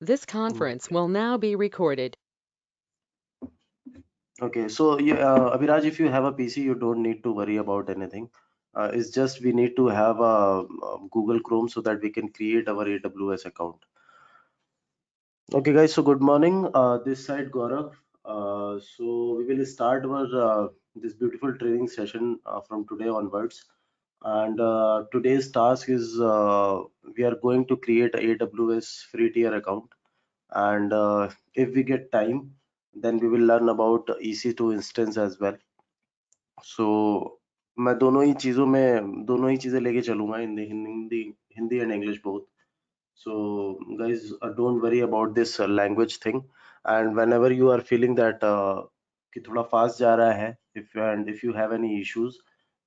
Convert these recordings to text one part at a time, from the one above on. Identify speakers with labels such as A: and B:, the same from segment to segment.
A: This conference will now be recorded.
B: Okay, so Abhiraj, if you have a PC, you don't need to worry about anything. It's just we need to have a Google Chrome so that we can create our AWS account. Okay, guys. So good morning. This side Gaurav. So we will start our this beautiful training session from today onwards. And today's task is we are going to create a AWS free tier account. And if we get time, then we will learn about EC2 instance as well. So मैं दोनों ही चीजें लेके चलूंगा Hindi Hindi and English both. So guys, don't worry about this language thing. And whenever you are feeling that कि थोड़ा fast जा रहा है, if you have any issues,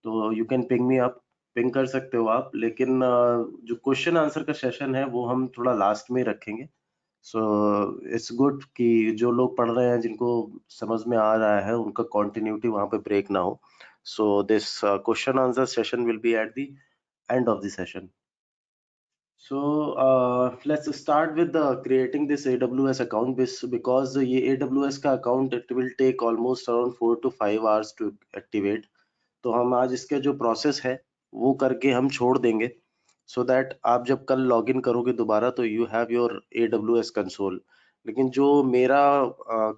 B: तो you can ping me up. Ping कर सकते हो आप, लेकिन जो क्वेश्चन आंसर का सेशन है वो हम थोड़ा लास्ट में ही रखेंगे. सो इट्स गुड कि जो लोग पढ़ रहे हैं जिनको समझ में आ रहा है उनका कंटिन्यूटी वहां पे ब्रेक ना हो. So this question answer session will be eight the end of the session. So let's start with creating this AWS account because ये AWS का account it will take almost around 4 to 5 hours to activate. तो हम आज इसके जो process है वो करके हम छोड़ देंगे so that आप जब कल लॉगिन करोगे दोबारा तो you have your AWS console. लेकिन जो मेरा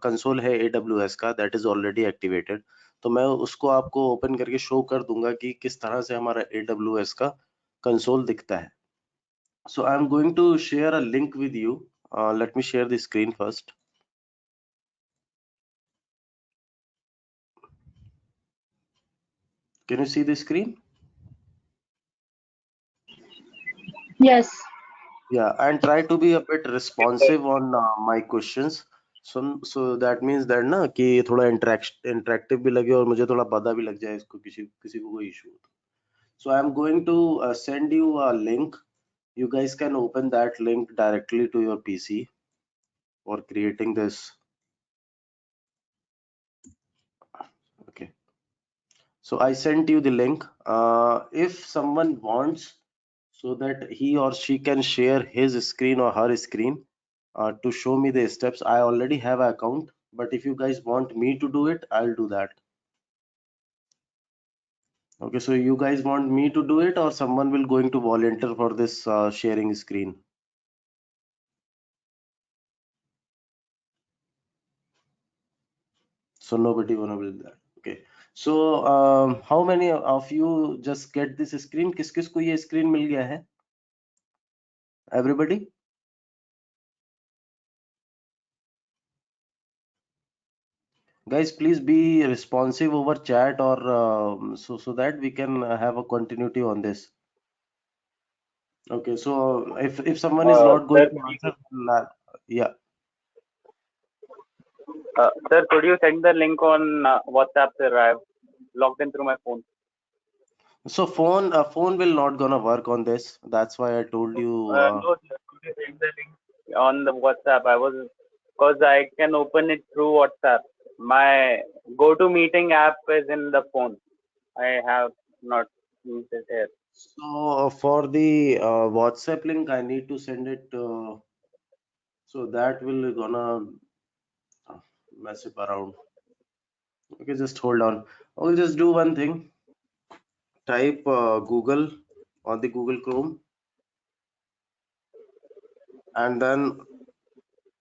B: कंसोल है AWS का that is already activated, तो मैं उसको आपको ओपन करके शो कर दूंगा कि किस तरह से हमारा AWS का कंसोल दिखता है. So I'm going to share a link with you. Let me share the screen first. Can you see the screen?
C: Yes.
B: Yeah, and try to be a bit responsive on my questions. So that means that ना कि थोड़ा interactive भी लगे और मुझे थोड़ा पता भी लग जाए इसको किसी को कोई issue हो तो. So I'm going to send you a link. You guys can open that link directly to your PC for creating this. Okay. So I sent you the link. If someone wants so that he or she can share his screen or her screen to show me the steps, I already have an account, but if you guys want me to do it, I'll do that. Okay, so you guys want me to do it or someone will going to volunteer for this sharing screen? So nobody wanna will that. Okay. So how many of you just get this screen? किस किस को ये screen मिल गया है? Everybody? Guys, please be responsive over chat or so that we can have a continuity on this. Okay, so if someone is not going
D: Sir,
B: to answer, yeah.
D: Sir, could you send the link on WhatsApp, sir? I've logged in through my phone.
B: So phone will not gonna work on this. That's why I told you.
D: No, sir, could you send the link on the WhatsApp? Because I can open it through WhatsApp. My GoToMeeting app is in the phone. I have not used it here.
B: So for the WhatsApp link, I need to send it. So that will gonna mess it around. Okay, just hold on. I'll just do one thing. Type Google on the Google Chrome, and then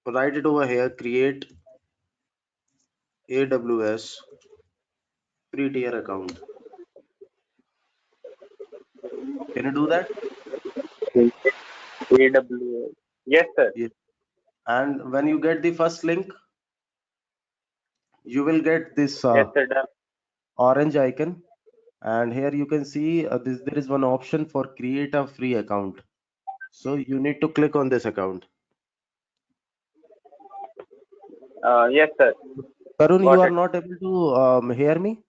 B: write it over here. Create AWS free tier account. Can you do that?
D: AWS. Yes, sir.
B: Yeah. And when you get the first link, you will get this
D: Yes, sir. Done.
B: orange icon, and here you can see there is one option for create a free account. So you need to click on this account.
D: Yes, sir.
B: Tarun,
D: Got
B: you are
D: it.
B: not able to hear me?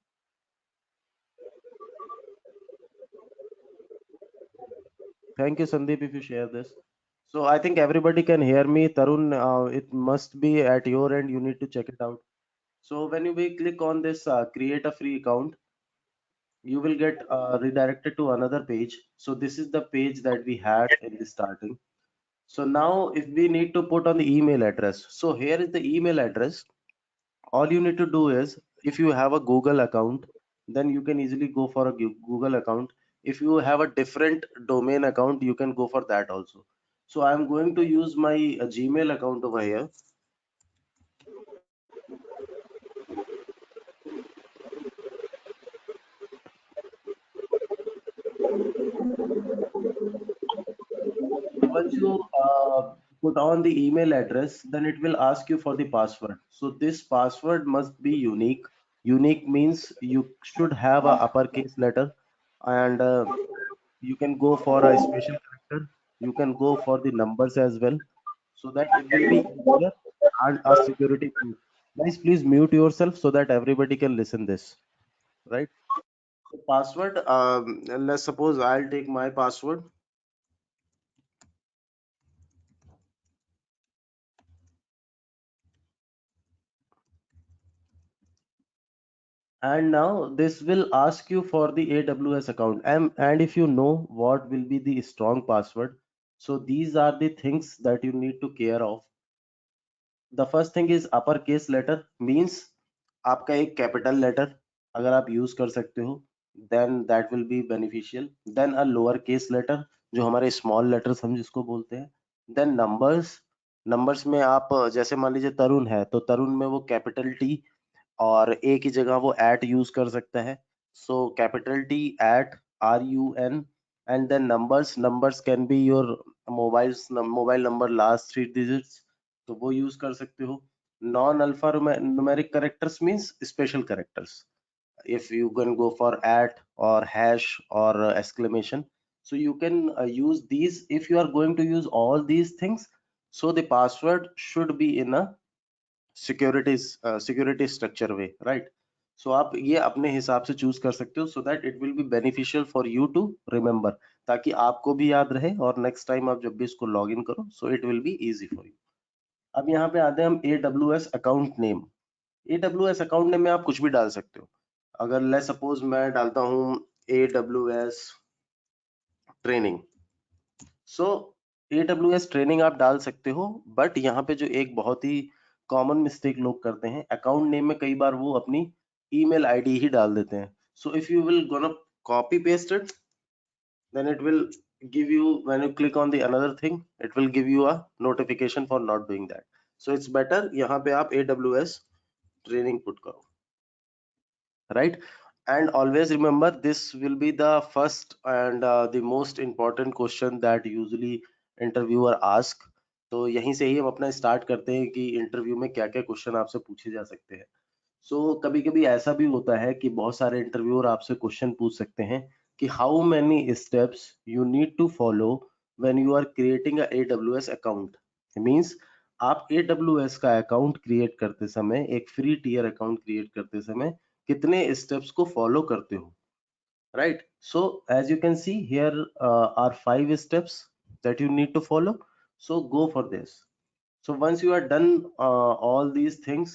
B: Thank you, Sandeep, if you share this. So I think everybody can hear me. Tarun, it must be at your end. You need to check it out. So when you will click on this create a free account, you will get redirected to another page. So this is the page that we had in the starting. So now if we need to put on the email address, so here is the email address. All you need to do is, if you have a Google account, then you can easily go for a Google account. If you have a different domain account, you can go for that also. So I'm going to use my Gmail account over here. Once you put on the email address, then it will ask you for the password. So this password must be unique. Unique means you should have a uppercase letter, and you can go for a special character. You can go for the numbers as well, so that it will be easier and a security proof. Guys, please mute yourself so that everybody can listen this, right? So password, let's suppose I'll take my password. And now this will ask you for the AWS account. And if you know what will be the strong password, so these are the things that you need to care of. The first thing is upper case letter, means आपका एक capital letter अगर आप use कर सकते हो, then that will be beneficial. Then a lower case letter, जो हमारे small letters हम जिसको बोलते हैं. Then numbers में आप जैसे मान लीजिए तरुण है, तो तरुण में वो capital T और ए की जगह वो एट यूज कर सकता है. So capital T at RUN, and then numbers can be your mobile number last 3 digits, तो वो यूज कर सकते हो. Non alpha numeric characters means special characters. if you can go for at or hash or exclamation, so you can use these. If you are going to use all these things, so the password should be in a security structure way, right. So आप ये अपने हिसाब से choose कर सकते हो, so that it will be beneficial for you to remember, ताकि आपको भी याद रहे और नेक्स्ट टाइम आप जब भी इसको लॉग इन करो, so it will be easy for you. अब यहाँ पे आते हैं हम AWS account name. AWS account name में आप कुछ भी डाल सकते हो. अगर लेट्स सपोज मैं डालता हूँ AWS ट्रेनिंग, सो AWS ट्रेनिंग आप डाल सकते हो. बट यहाँ पे जो एक बहुत ही कॉमन मिस्टेक लोग करते हैं, अकाउंट नेम में कई बार वो अपनी ईमेल आईडी ही डाल देते हैं. सो if you will gonna copy paste it, then it will give you, when you click on the another thing, it will give you a notification for not doing that. So it's better यहाँ पे आप AWS training put करो, right? And always remember, this will be the first and the most important question that usually interviewer ask. तो यहीं से ही हम अपना start करते हैं कि इंटरव्यू में क्या क्या क्वेश्चन आपसे पूछे जा सकते हैं. सो कभी कभी ऐसा भी होता है कि बहुत सारे इंटरव्यूअर आपसे क्वेश्चन पूछ सकते हैं कि how many steps you need to follow when you are creating a AWS account. Means आप AWS का अकाउंट क्रिएट करते समय, एक फ्री टियर अकाउंट क्रिएट करते समय कितने स्टेप्स को फॉलो करते हो, right? So as you can see here are 5 steps that you need to follow. So go for this. So once you are done all these things,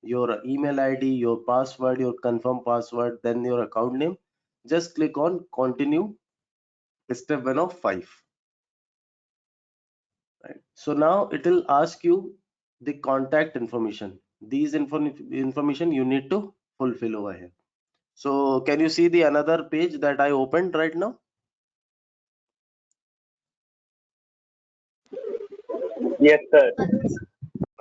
B: your email ID, your password, your confirm password, then your account name, just click on continue, step 1 of 5, right? So now it will ask you the contact information. These information you need to fulfill over here. So can you see the another page that I opened right now?
D: Yes, sir.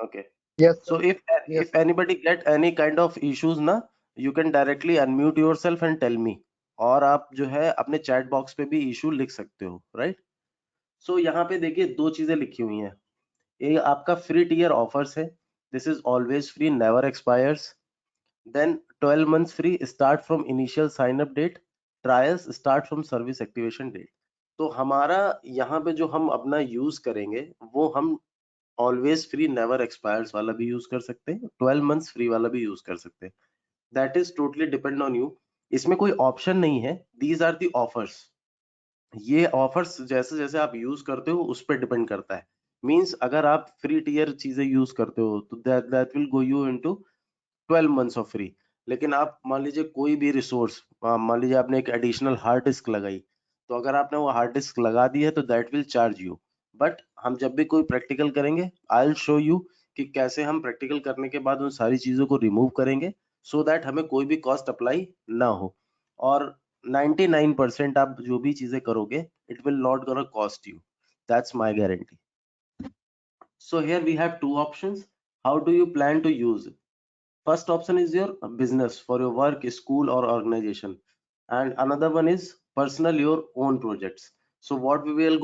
B: Okay.
E: Yes,
B: So
E: sir.
B: if anybody get any kind of issues ना, you can directly unmute yourself and tell me. और आप जो है अपने chat box पे भी issue लिख सकते हो, राइट? सो यहाँ पे देखिए दो चीजें लिखी हुई हैं. ये आपका फ्री टियर ऑफर्स है. This is always free, never expires. Then 12 months free start from initial sign up date, trials start from service activation date. तो हमारा यहाँ पे जो हम अपना यूज करेंगे, वो हम ऑलवेज फ्री नेवर एक्सपायर्स वाला भी यूज कर सकते हैं, 12 months फ्री वाला भी यूज कर सकते हैं. That is totally depend on you. इसमें कोई ऑप्शन नहीं है. These are the offers. ये ऑफर्स जैसे जैसे आप यूज करते हो उस पर डिपेंड करता है. मींस अगर आप फ्री टियर चीजें यूज करते हो तो that will go you into 12 months of free. लेकिन आप मान लीजिए कोई भी रिसोर्स, मान लीजिए आपने एक एडिशनल हार्ड डिस्क लगाई, तो अगर आपने वो हार्ड डिस्क लगा दी है तो that will charge you. But हम जब भी कोई प्रैक्टिकल करेंगे आई विल शो यू कि कैसे हम प्रैक्टिकल करने के बाद उन सारी चीजों को रिमूव करेंगे सो दैट हमें कोई भी कॉस्ट अप्लाई ना हो। और 99% आप जो भी चीजें करोगे it will not gonna cost you, that's my guarantee. So here we have two options. How do you plan to use it? First option is your business for your work, school or organization. And another one is personal, your own projects. So what we will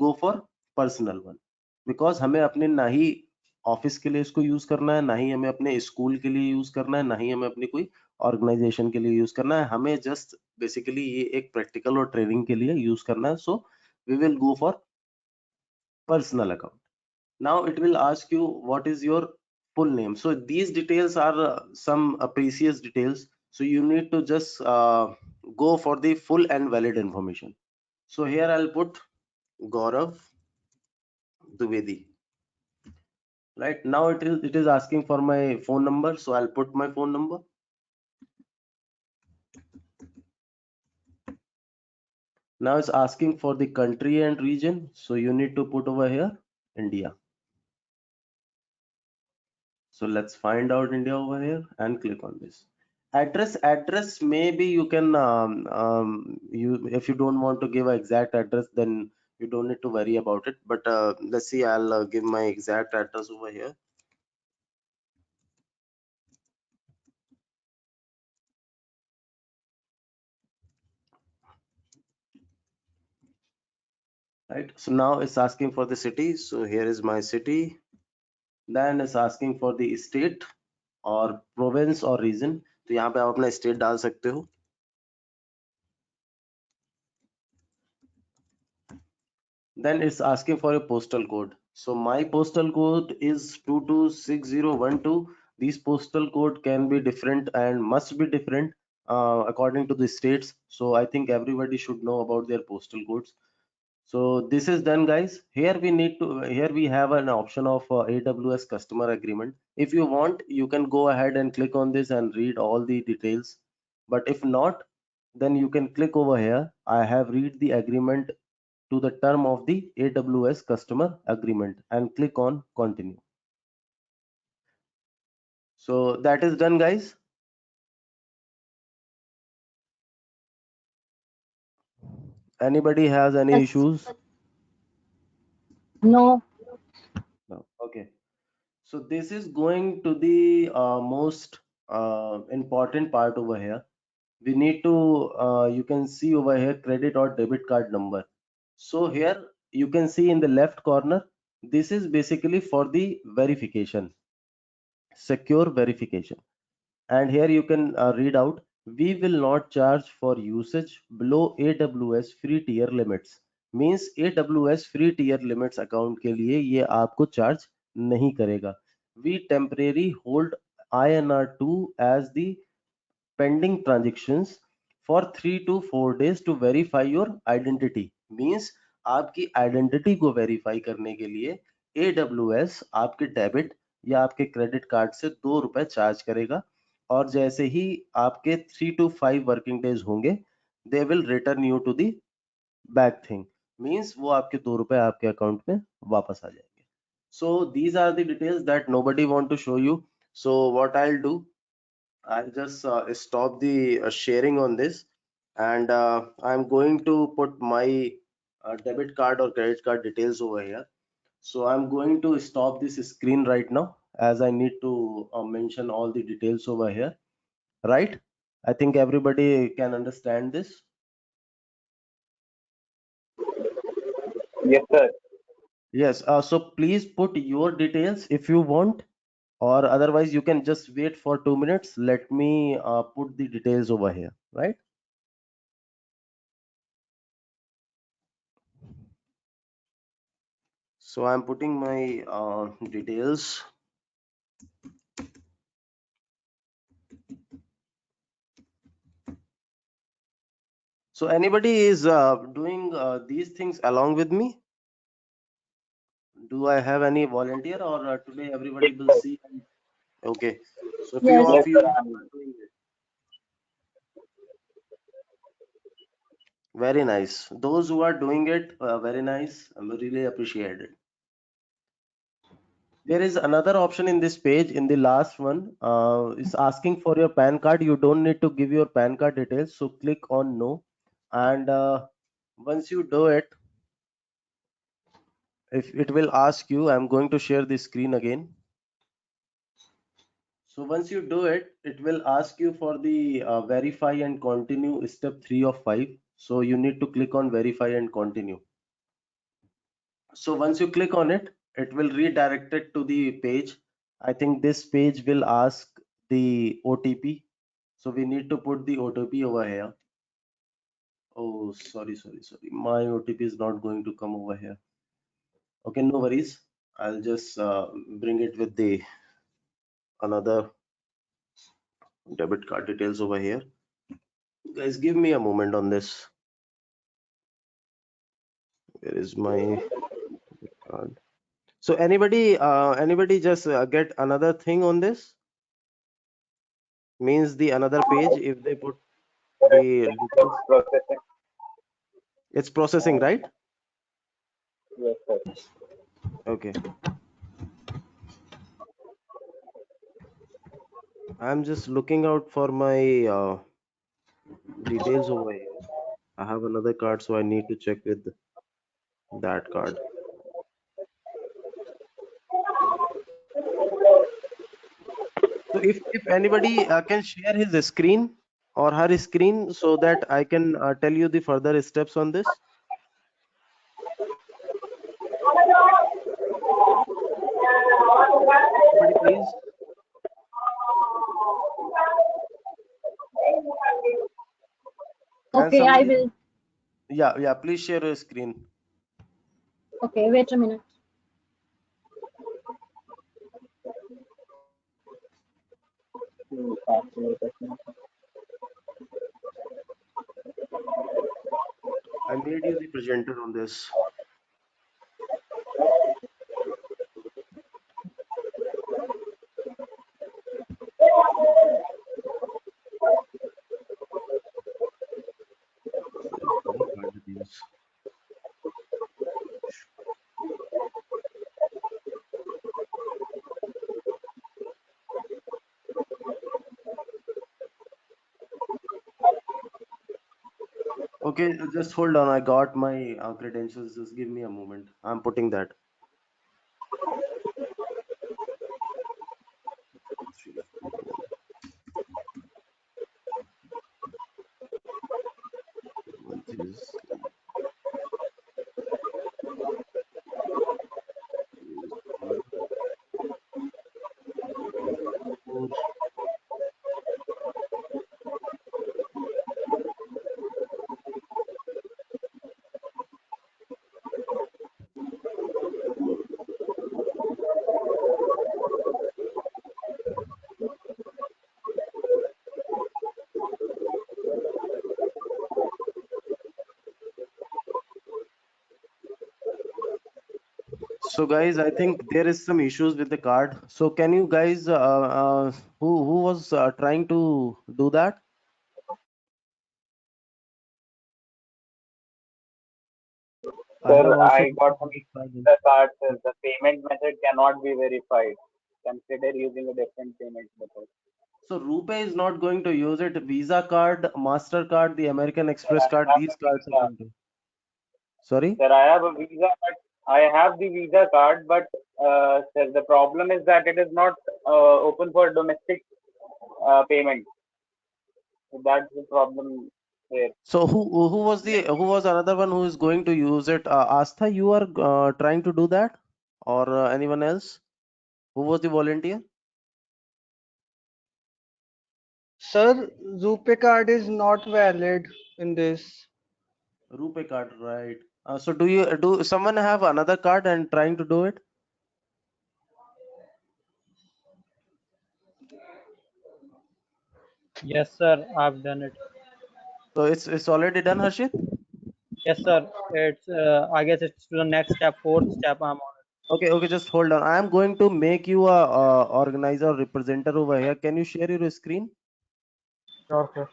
B: go for personal one. Because हमें अपने ना ही office के लिए इसको use करना है, ना ही हमें अपने स्कूल के लिए यूज करना है, ना ही हमें अपनी कोई ऑर्गेनाइजेशन के लिए यूज करना है। हमें जस्ट बेसिकली ये एक प्रैक्टिकल और ट्रेनिंग के लिए यूज करना है। So we will go for personal account. Now it will ask you what is your full name. So these details are some precious details, so you need to just go for the full and valid information. So here I'll put Gaurav Dwivedi. Right now it is asking for my phone number, so I'll put my phone number. Now it's asking for the country and region, so you need to put over here India. So let's find out India over here and click on this. Address maybe you can you if you don't want to give an exact address, then you don't need to worry about it. But let's see, I'll give my exact address over here. Right, so now it's asking for the city, so here is my city. Then it's asking for the state or province or region, तो यहाँ पे आप अपना state डाल सकते हो. Then it's asking for a postal code. So my postal code is 226012. These postal code can be different and must be different according to the states. So I think everybody should know about their postal codes. So this is done, guys. Here we have an option of AWS customer agreement. If you want, you can go ahead and click on this and read all the details. But if not, then you can click over here. I have read the agreement to the term of the AWS customer agreement and click on continue. So that is done, guys. Anybody has any
C: Yes.
B: issues?
C: No.
B: No. Okay. So this is going to the most important part over here. We need to you can see over here credit or debit card number. So here you can see in the left corner, this is basically for the verification, secure verification. And here you can read out, we will not charge for usage below AWS free tier limits. Means AWS free tier limits account के लिए ये आपको charge नहीं करेगा. We temporarily hold INR2 as the pending transactions for 3 to 4 days to verify your identity. Means आपकी identity को verify करने के लिए AWS आपके डेबिट या आपके क्रेडिट कार्ड से 2 रुपए चार्ज करेगा, और जैसे ही आपके 3 to 5 वर्किंग डेज होंगे they will return you to the back thing. Means वो आपके 2 रुपए आपके अकाउंट में वापस आ जाएंगे. So these are the details that nobody want to show you. So what I'll do, I'll just stop the sharing on this, and I'm going to put my debit card or credit card details over here. So I'm going to stop this screen right now as I need to mention all the details over here. Right? I think everybody can understand this.
D: Yes, sir.
B: Yes. So please put your details if you want, or otherwise you can just wait for 2 minutes. Let me put the details over here. Right? So I'm putting my details. So anybody is doing these things along with me? Do I have any volunteer, or today everybody will see? Okay. So few
C: Yes.
B: of
D: Yes,
B: you
D: sir.
B: are doing it. Very nice. Those who are doing it, very nice. I'm really appreciate it. There is another option in this page, in the last one, is asking for your PAN card. You don't need to give your PAN card details. So click on no. And once you do it, if it will ask you, I'm going to share the screen again. So once you do it, it will ask you for the verify and continue step 3 of 5. So you need to click on verify and continue. So once you click on it, it will redirect it to the page. I think this page will ask the OTP. So we need to put the OTP over here. Oh, sorry. My OTP is not going to come over here. Okay, no worries. I'll just bring it with the another debit card details over here. Guys, give me a moment on this. Where is my card? So anybody just get another thing on this? Means the another page if they put the details.
D: Processing.
B: It's processing, right?
D: Yes, sir.
B: Okay. I'm just looking out for my details over here. I have another card, so I need to check with that card. So if anybody can share his screen or her screen so that I can tell you the further steps on this. Somebody please. And
C: Okay, I
B: somebody,
C: will.
B: yeah, please share your screen.
C: Okay, wait a minute.
B: I made you the presenter on this. Where is my card details? Okay, just hold on. I got my credentials. Just give me a moment. I'm putting that. One is four. So guys, I think there is some issues with the card. So can you guys, who was trying to do that? I have
D: Sir,
B: also
D: I got the card says the payment method cannot be verified. Consider using a different payment method.
B: So RuPay is not going to use it. Visa card, MasterCard, the American
D: Sir,
B: Express card,
D: I have
B: these
D: a
B: cards are
D: visa.
B: going to. Sorry?
D: Sir, I have a visa, but I have the visa card, but sir, the problem is that it is not open for domestic payment. So that's the problem here.
B: So who was another one who is going to use it? Astha, you are trying to do that, or anyone else? Who was the volunteer?
E: Sir, RuPay card is not valid in this.
B: RuPay card, right? So do someone have another card and trying to do it?
F: Yes, sir. I've done it.
B: So it's already done, Harshit?
F: Yes, sir. It's. I guess it's to the next step, fourth step. I'm on
B: Okay, just hold on. I am going to make you a organizer representative over here. Can you share your screen?
F: it. Sure, sir.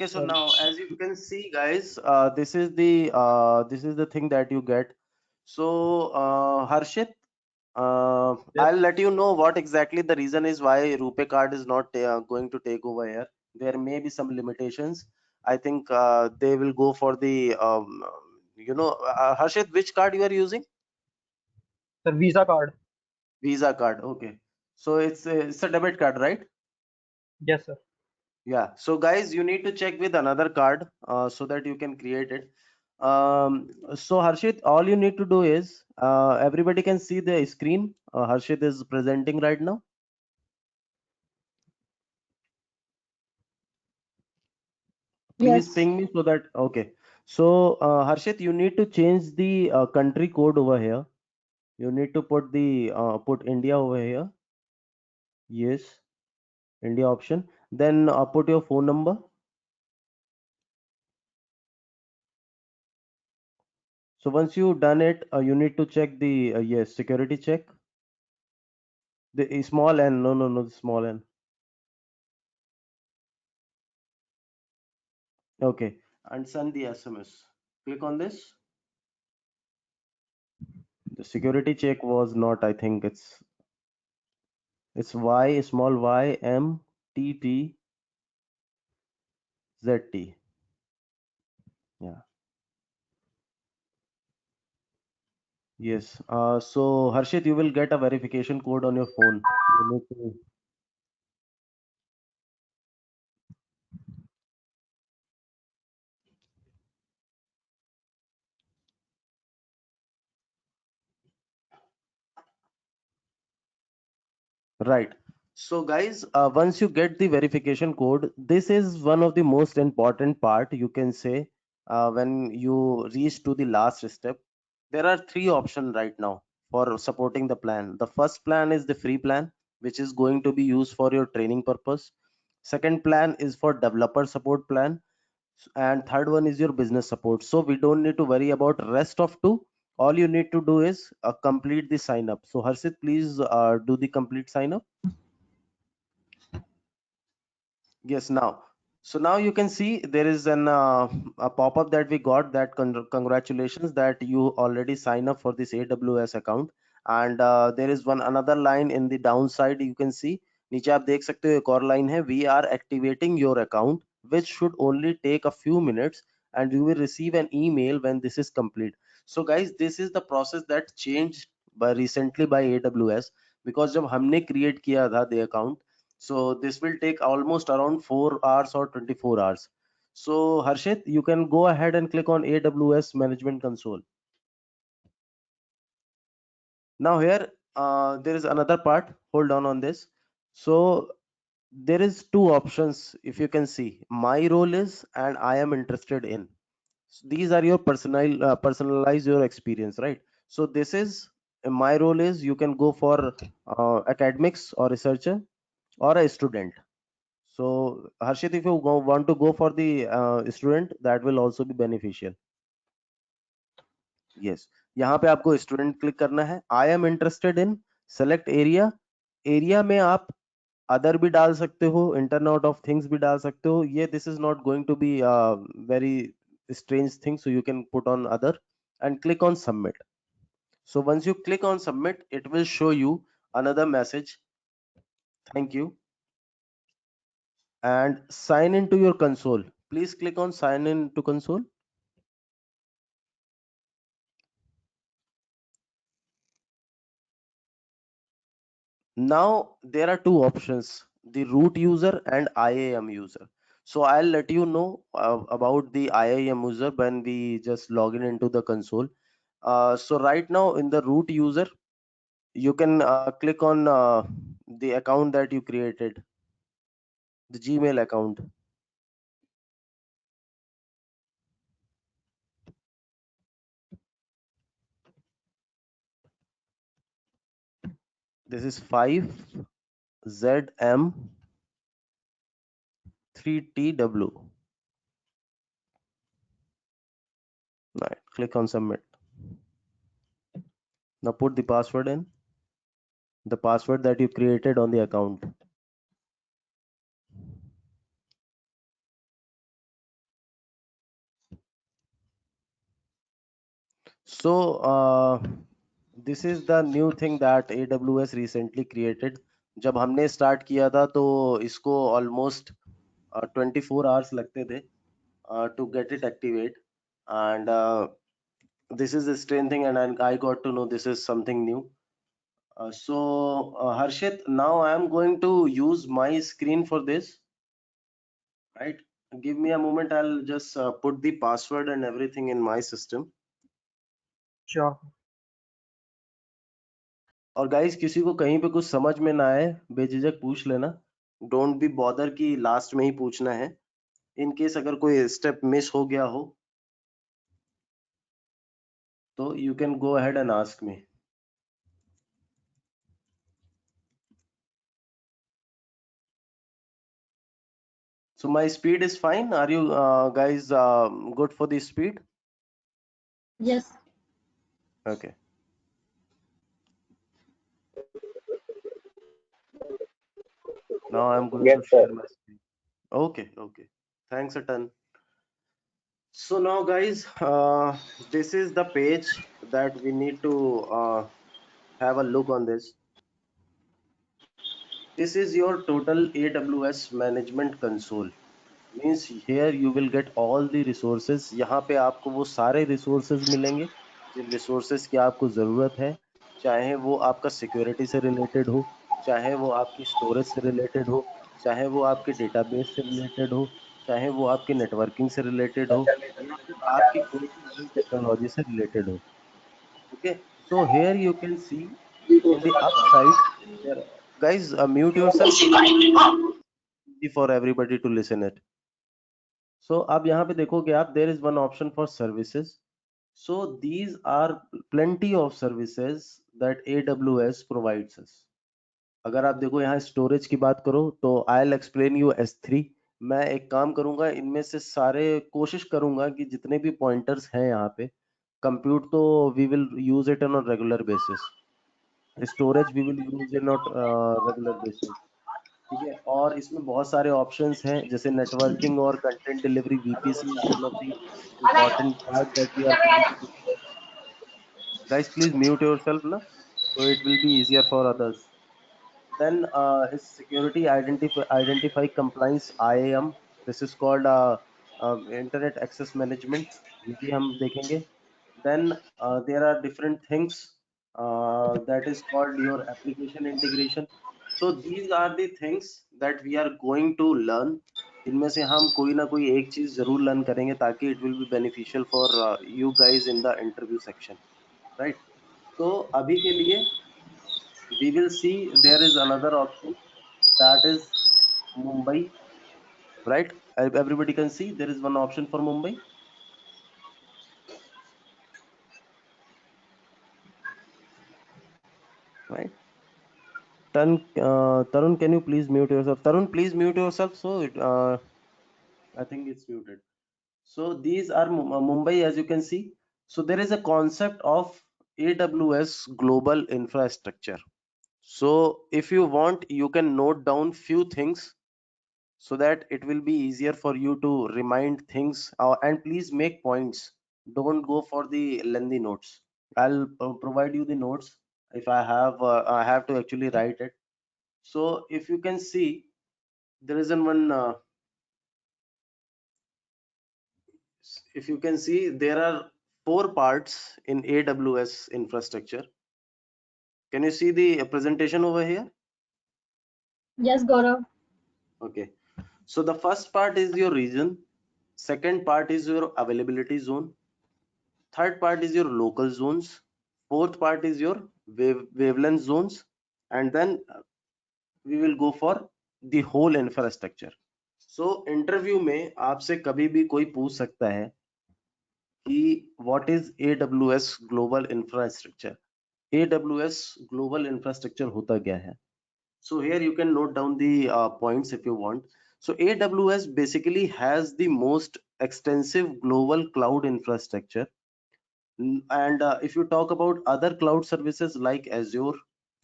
B: Okay, so
F: Sorry.
B: now as you can see, guys, this is the thing that you get. So, Harshit,
F: Yes.
B: I'll let you know what exactly the reason is why RuPay card is not going to take over here. There may be some limitations. I think they will go for the Harshit, which card you are using?
F: Sir, Visa card.
B: Visa card. Okay. So it's a debit card, right?
F: Yes, sir.
B: Yeah. So guys, you need to check with another card so that you can create it. So Harshit, all you need to do is everybody can see the screen. Harshit is presenting right now. Please
C: Yes.
B: ping me so that okay. So Harshit, you need to change the country code over here. You need to put the put India over here. Yes, India option. Then put your phone number. So once you've done it, you need to check the yes security check. The small n, no, the small n. Okay, and send the SMS. Click on this. The security check was not. I think it's Y small y m t t z t. Yeah. Yes. So Harshit, you will get a verification code on your phone. You need to. Right. So guys, once you get the verification code, this is one of the most important part you can say when you reach to the last step. There are three options right now for supporting the plan. The first plan is the free plan, which is going to be used for your training purpose. Second plan is for developer support plan, and third one is your business support. So we don't need to worry about rest of two. All you need to do is complete the sign up. So Harshit, please do the complete sign up. Yes, now. So now you can see there is a pop-up that we got that congratulations that you already sign up for this AWS account. And there is one another line in the downside you can see. नीचे आप देख सकते हो एक और line है, we are activating your account, which should only take a few minutes, and you will receive an email when this is complete. So guys, this is the process that changed by recently by AWS, because जब हमने create किया था the account, so this will take almost around 4 hours or 24 hours. So Harshit, you can go ahead and click on AWS Management Console. Now here, there is another part. Hold on this. So there is two options. If you can see, my role is and I am interested in. So these are your personalize your experience, right? So this is my role is you can go for academics or researcher or a student. So Harshit, if you want to go for the student, that will also be beneficial. Yes. यहाँ पे आपको student click करना है. I am interested in select area. Area में आप other भी डाल सकते हो, Internet of Things भी डाल सकते हो. ये this is not going to be very strange thing, so you can put on other and click on submit. So once you click on submit, it will show you another message. Thank you. And sign into your console. Please click on sign in to console. Now there are two options, the root user and IAM user. So I'll let you know about the IAM user when we just log in into the console. So right now in the root user, you can click on the account that you created, the Gmail account. This is 5ZM3TW. Right, click on submit. Now put the password in, the password that you created on the account. So this is the new thing that AWS recently created. जब हमने start किया था तो इसको almost 24 hours लगते थे to get it activate, and this is a strange thing, and I got to know this is something new. Harshit, now I am going to use my screen for this, right? Give me a moment, I'll just put the password and everything in my system.
F: Sure.
B: और guys किसी को कहीं पे कुछ समझ में ना आए बेझिझक पूछ लेना, डोंट बी बॉदर कि लास्ट में ही पूछना है. इन केस अगर कोई स्टेप मिस हो गया हो तो you can go ahead and ask me. So my speed is fine. Are you guys good for the speed?
C: Yes.
B: Okay. Now I'm going
D: Yes,
B: to
D: sir.
B: share my screen. Okay, okay. Thanks a ton. So now guys, this is the page that we need to have a look on this. This is your total AWS management console. Means here you will get all the resources. यहाँ पे आपको वो सारे resources मिलेंगे जिन resources की आपको ज़रूरत है, चाहे वो आपका security से related हो, चाहे वो आपकी storage से related हो, चाहे वो आपके database से related हो, चाहे वो आपके networking से related हो, या फिर आपकी कोई भी नई technology से related हो. Okay, so here you can see in the upside there. Guys, mute yourself so that easy for everybody to listen it. So अब यहाँ पे देखोगे आप, there is one option for services. So these are plenty of services that AWS provides us. अगर आप देखो यहाँ storage की बात करो तो I'll explain you S3. मैं एक काम करूंगा, इनमें से सारे कोशिश करूंगा कि जितने भी पॉइंटर्स हैं यहाँ पे, कंप्यूट तो we will use it on a regular basis. Storage we will use it on regular basis. ठीक है, और इसमें बहुत सारे ऑप्शंस हैं जैसे नेटवर्किंग और content delivery. VPC is one of the important part that we are going to discuss. Guys please mute yourself ना, so it will be easier for others. Then is security identify compliance IAM. This is called internet access management. ये भी हम देखेंगे. Then there are different things that is called your application integration. So these are the things that we are going to learn. इनमें से हम कोई ना कोई एक चीज जरूर लर्न करेंगे ताकि it will be beneficial for you guys in the interview section, right? तो अभी के लिए we will see there is another option that is Mumbai, right? Everybody can see there is one option for Mumbai, right? Tarun, can you please mute yourself? Tarun, please mute yourself. So I think it's muted. So these are Mumbai, as you can see. So there is a concept of AWS global infrastructure. So if you want, you can note down few things so that it will be easier for you to remind things, and please make points. Don't go for the lengthy notes. I'll provide you the notes if I have to actually write it. So if you can see, there is one if you can see, there are 4 parts in AWS infrastructure. Can you see the presentation over here?
C: Yes, Gaurav.
B: Okay, so the first part is your region, second part is your availability zone, third part is your local zones, fourth part is your wavelength zones, and then we will go for the whole infrastructure. So interview में आपसे कभी भी कोई पूछ सकता है कि what is AWS global infrastructure. AWS global infrastructure होता क्या है? So here you can note down the points if you want. So AWS basically has the most extensive global cloud infrastructure. And if you talk about other cloud services like Azure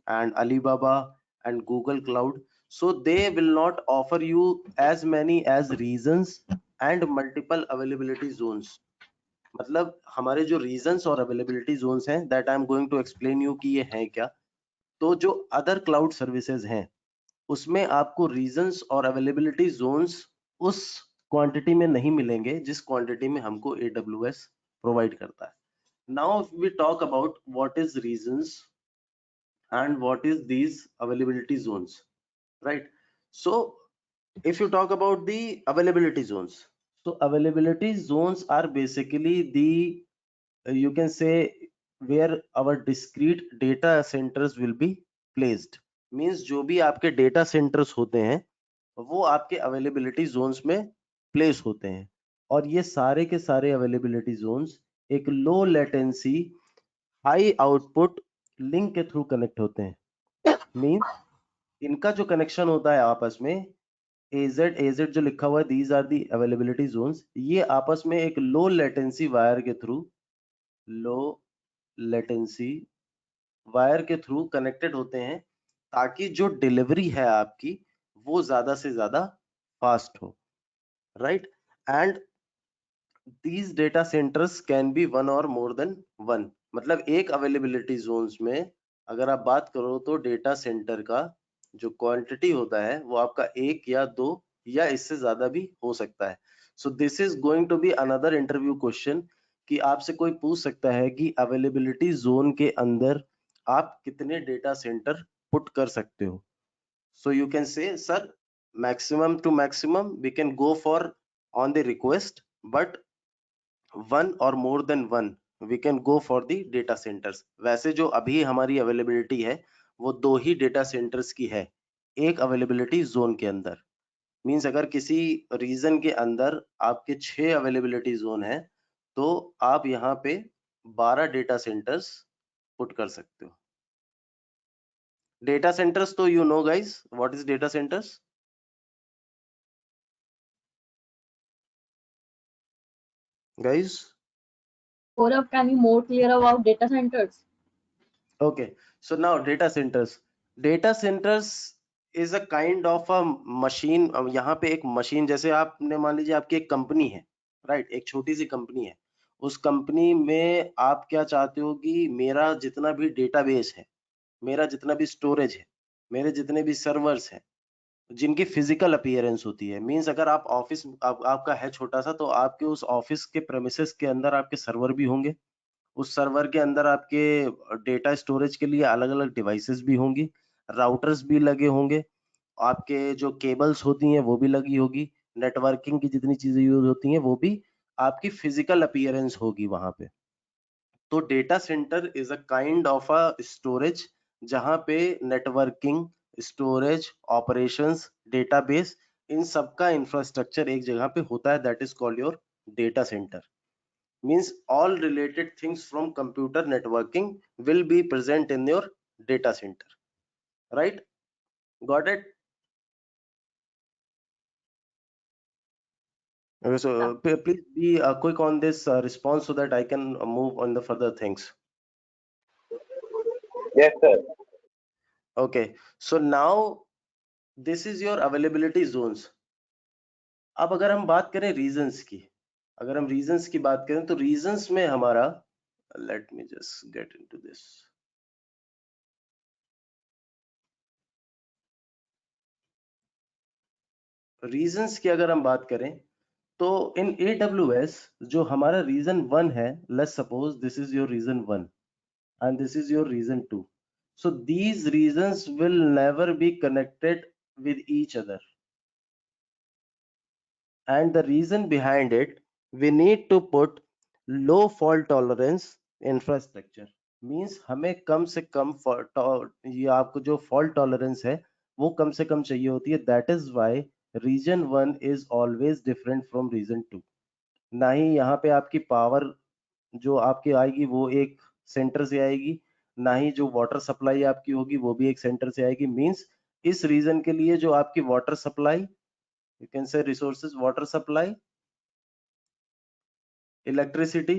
B: and Alibaba and Google Cloud, so they will not offer you as many as regions and multiple availability zones. मतलब हमारे जो regions और availability zones हैं, that I am going to explain you कि ये हैं क्या। तो जो अदर क्लाउड सर्विसेज हैं उसमें आपको रीजंस और अवेलेबिलिटी जोन्स उस क्वांटिटी में नहीं मिलेंगे जिस क्वांटिटी में हमको AWS प्रोवाइड करता है। Now if we talk about what is regions and what is these availability zones, right? So if you talk about the availability zones, so availability zones are basically the you can say where our discrete data centers will be placed, means जो भी आपके data centers होते हैं वो आपके availability zones में place होते हैं, और ये सारे के सारे availability zones एक low latency high output link के थ्रू कनेक्ट होते हैं। मीन इनका जो कनेक्शन होता है आपस में AZ जो लिखा हुआ है, these are the availability zones, ये आपस में एक लो लेटेंसी वायर के थ्रू कनेक्टेड होते हैं ताकि जो डिलीवरी है आपकी वो ज्यादा से ज्यादा फास्ट हो, right? And these data centers can be one or more than one, मतलब एक अवेलेबिलिटी जोन्स में अगर आप बात करो तो डेटा सेंटर का जो क्वांटिटी होता है वो आपका एक या दो या इससे ज्यादा भी हो सकता है। So this is going to be another interview question कि आपसे कोई पूछ सकता है कि अवेलेबिलिटी जोन के अंदर आप कितने डेटा सेंटर पुट कर सकते हो। So you can say sir maximum to maximum we can go for on the request, but one or more than one we can go for the data centres. वैसे जो अभी हमारी availability है वो दो ही डेटा सेंटर्स की है एक अवेलेबिलिटी जोन के अंदर। मींस अगर किसी रीजन के अंदर आपके 6 अवेलेबिलिटी जोन है तो आप यहाँ पे 12 डेटा सेंटर्स पुट कर सकते हो। डेटा सेंटर्स तो you know guys what is data centres? Guys
C: Gaurav, can you more clear about data centers?
B: Okay, so now data centers. Data centers is a kind of a machine. यहाँ पे एक machine, जैसे आपने मान लीजिए आपकी एक कंपनी है, राइट? एक छोटी सी कंपनी है, उस कंपनी में आप क्या चाहते हो कि मेरा जितना भी डेटाबेस है, मेरा जितना भी स्टोरेज है, मेरे जितने भी सर्वर्स हैं जिनकी फिजिकल अपीयरेंस होती है, मींस अगर आप ऑफिस आपका है छोटा सा तो आपके उस ऑफिस के प्रेमिसेस के अंदर आपके सर्वर भी होंगे, उस सर्वर के अंदर आपके डेटा स्टोरेज के लिए अलग अलग डिवाइसेस भी होंगी, राउटर्स भी लगे होंगे, आपके जो केबल्स होती हैं वो भी लगी होगी, नेटवर्किंग की जितनी चीजें यूज होती हैं वो भी आपकी फिजिकल अपीयरेंस होगी वहां पे। तो data centre is a kind of a storage जहां पे नेटवर्किंग, स्टोरेज, ऑपरेशंस, डेटाबेस, इन सब का इंफ्रास्ट्रक्चर एक जगह पे होता है, that is called your data centre. Means all related things from computer networking will be present in your data center, right? Got it? Okay, so please be quick on this response so that I can move on the further things.
D: Yes, sir.
B: Okay, so now this is your availability zones. अब अगर हम बात करें reasons की, अगर हम reasons की बात करें तो रीजंस में हमारा, let me just get into this. Reasons की अगर हम बात करें तो इन AWS जो हमारा रीजन 1 है, let's suppose this is your region 1 and this is your reason 2. So these regions will never be connected with each other. And the reason behind it, we need to put low fault tolerance infrastructure. Means हमें कम से कम ये आपको जो fault tolerance है वो कम से कम चाहिए होती है. That is why region 1 is always different from region 2. ना ही यहाँ पे आपकी पावर जो आपकी आएगी वो एक सेंटर से आएगी, ना ही जो वाटर सप्लाई आपकी होगी वो भी एक सेंटर से आएगी। मींस इस रीजन के लिए जो आपकी water supply, you can say resources, water supply, electricity,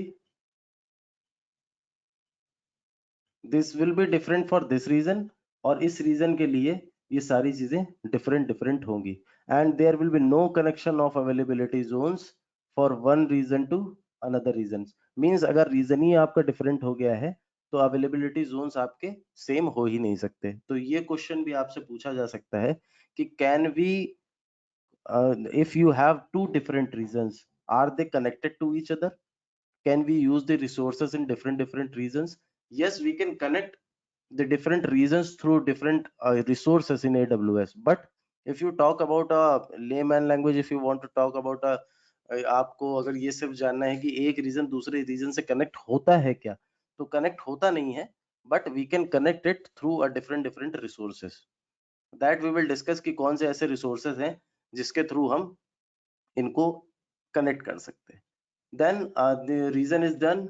B: this will be different for this region, और इस रीजन के लिए ये सारी चीजें डिफरेंट होंगी। And there will be no connection of availability zones for one region to another region. Means अगर region ही आपका डिफरेंट हो गया है तो अवेलेबिलिटी जोन्स आपके सेम हो ही नहीं सकते। तो ये क्वेश्चन भी आपसे पूछा जा सकता है कि can we if you have two different regions, are they connected to each other? Can we use the resources in different regions? Yes, we can connect the different regions through different resources in AWS. But if you talk about a layman language, if you want to talk about a आपको अगर ये सिर्फ जानना है कि एक reason दूसरे reason से कनेक्ट होता है क्या, तो कनेक्ट होता नहीं है, but we can connect it through a different resources. That we will discuss कि कौन से ऐसे रिसोर्सेज हैं जिसके थ्रू हम इनको कनेक्ट कर सकते हैं। Then the region is done,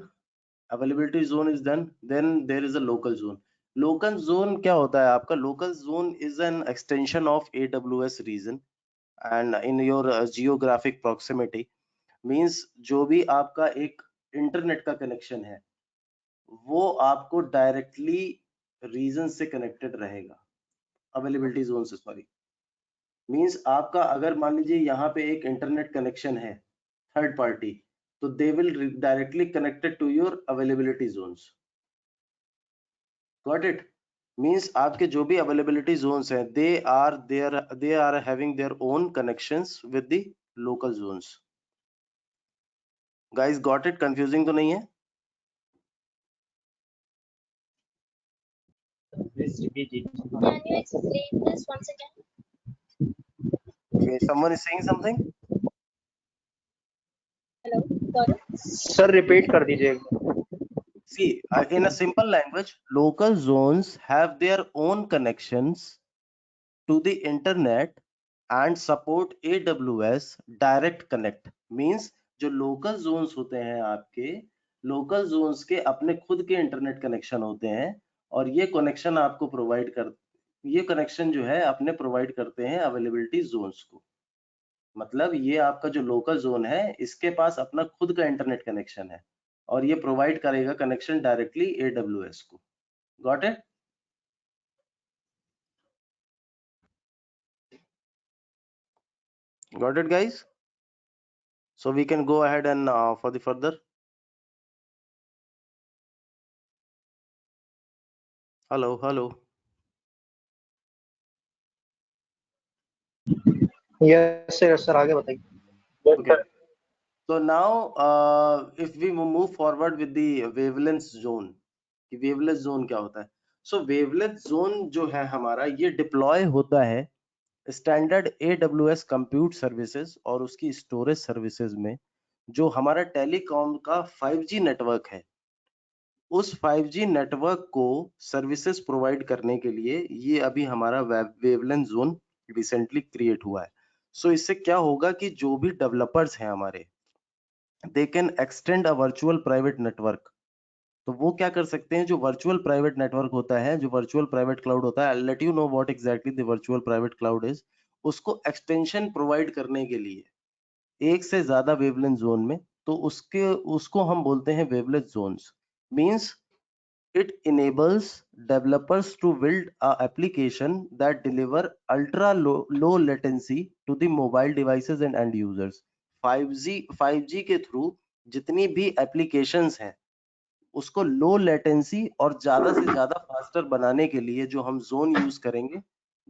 B: availability zone is done, then there is a local zone. Local zone क्या होता है आपका? Local zone is an extension of AWS region and in your geographic proximity. Means जो भी आपका एक internet का connection है वो आपको डायरेक्टली रीजन से कनेक्टेड रहेगा, अवेलेबिलिटी जोन से, सॉरी। मींस आपका अगर मान लीजिए यहाँ पे एक इंटरनेट कनेक्शन है थर्ड पार्टी, तो they will directly connected to your availability zones. Got it? Means आपके जो भी अवेलेबिलिटी जोन्स हैं they are having their own connections with the local zones. Guys got it? Confusing तो नहीं है?
F: Please repeat it.
C: Can you explain this once again?
B: Okay, someone is saying something?
C: Hello, sorry.
F: Sir, repeat कर दीजिए।
B: See, in a simple language, local zones have their own connections to the internet and support AWS direct connect। Means जो local zones होते हैं आपके, local zones के अपने खुद के इंटरनेट कनेक्शन होते हैं और ये कनेक्शन आपको ये कनेक्शन जो है अपने प्रोवाइड करते हैं अवेलेबिलिटी जोन्स को। मतलब ये आपका जो लोकल जोन है इसके पास अपना खुद का इंटरनेट कनेक्शन है और ये प्रोवाइड करेगा कनेक्शन डायरेक्टली AWS को। Got it? Got it, guys? So we can go ahead and for the further. Hello, hello.
F: Yes sir, आगे बताइए।
B: Okay. So now if we move forward with the wavelength zone, कि wavelength zone क्या होता है? So wavelength zone जो है हमारा ये डिप्लॉय होता है स्टैंडर्ड AWS कंप्यूट सर्विसेज और उसकी स्टोरेज सर्विसेज में। जो हमारा टेलीकॉम का 5G नेटवर्क है उस 5G नेटवर्क को सर्विसेज प्रोवाइड करने के लिए ये अभी हमारा वेवलेंथ जोन रिसेंटली क्रिएट हुआ है। सो इससे क्या होगा कि जो भी डेवलपर्स हैं हमारे they can extend a virtual private network. तो वो क्या कर सकते हैं, जो वर्चुअल प्राइवेट नेटवर्क होता है, जो वर्चुअल प्राइवेट क्लाउड होता है, let you know what exactly the virtual private cloud is, उसको एक्सटेंशन प्रोवाइड करने के लिए एक से ज्यादा वेवलेंथ जोन में, तो उसको हम बोलते हैं wavelength zones. Means it enables developers to build a application that deliver ultra low latency to the mobile devices and end users। 5G के थ्रू जितनी भी एप्लीकेशंस हैं उसको लो लेटेंसी और ज्यादा से ज्यादा फास्टर बनाने के लिए जो हम जोन यूज करेंगे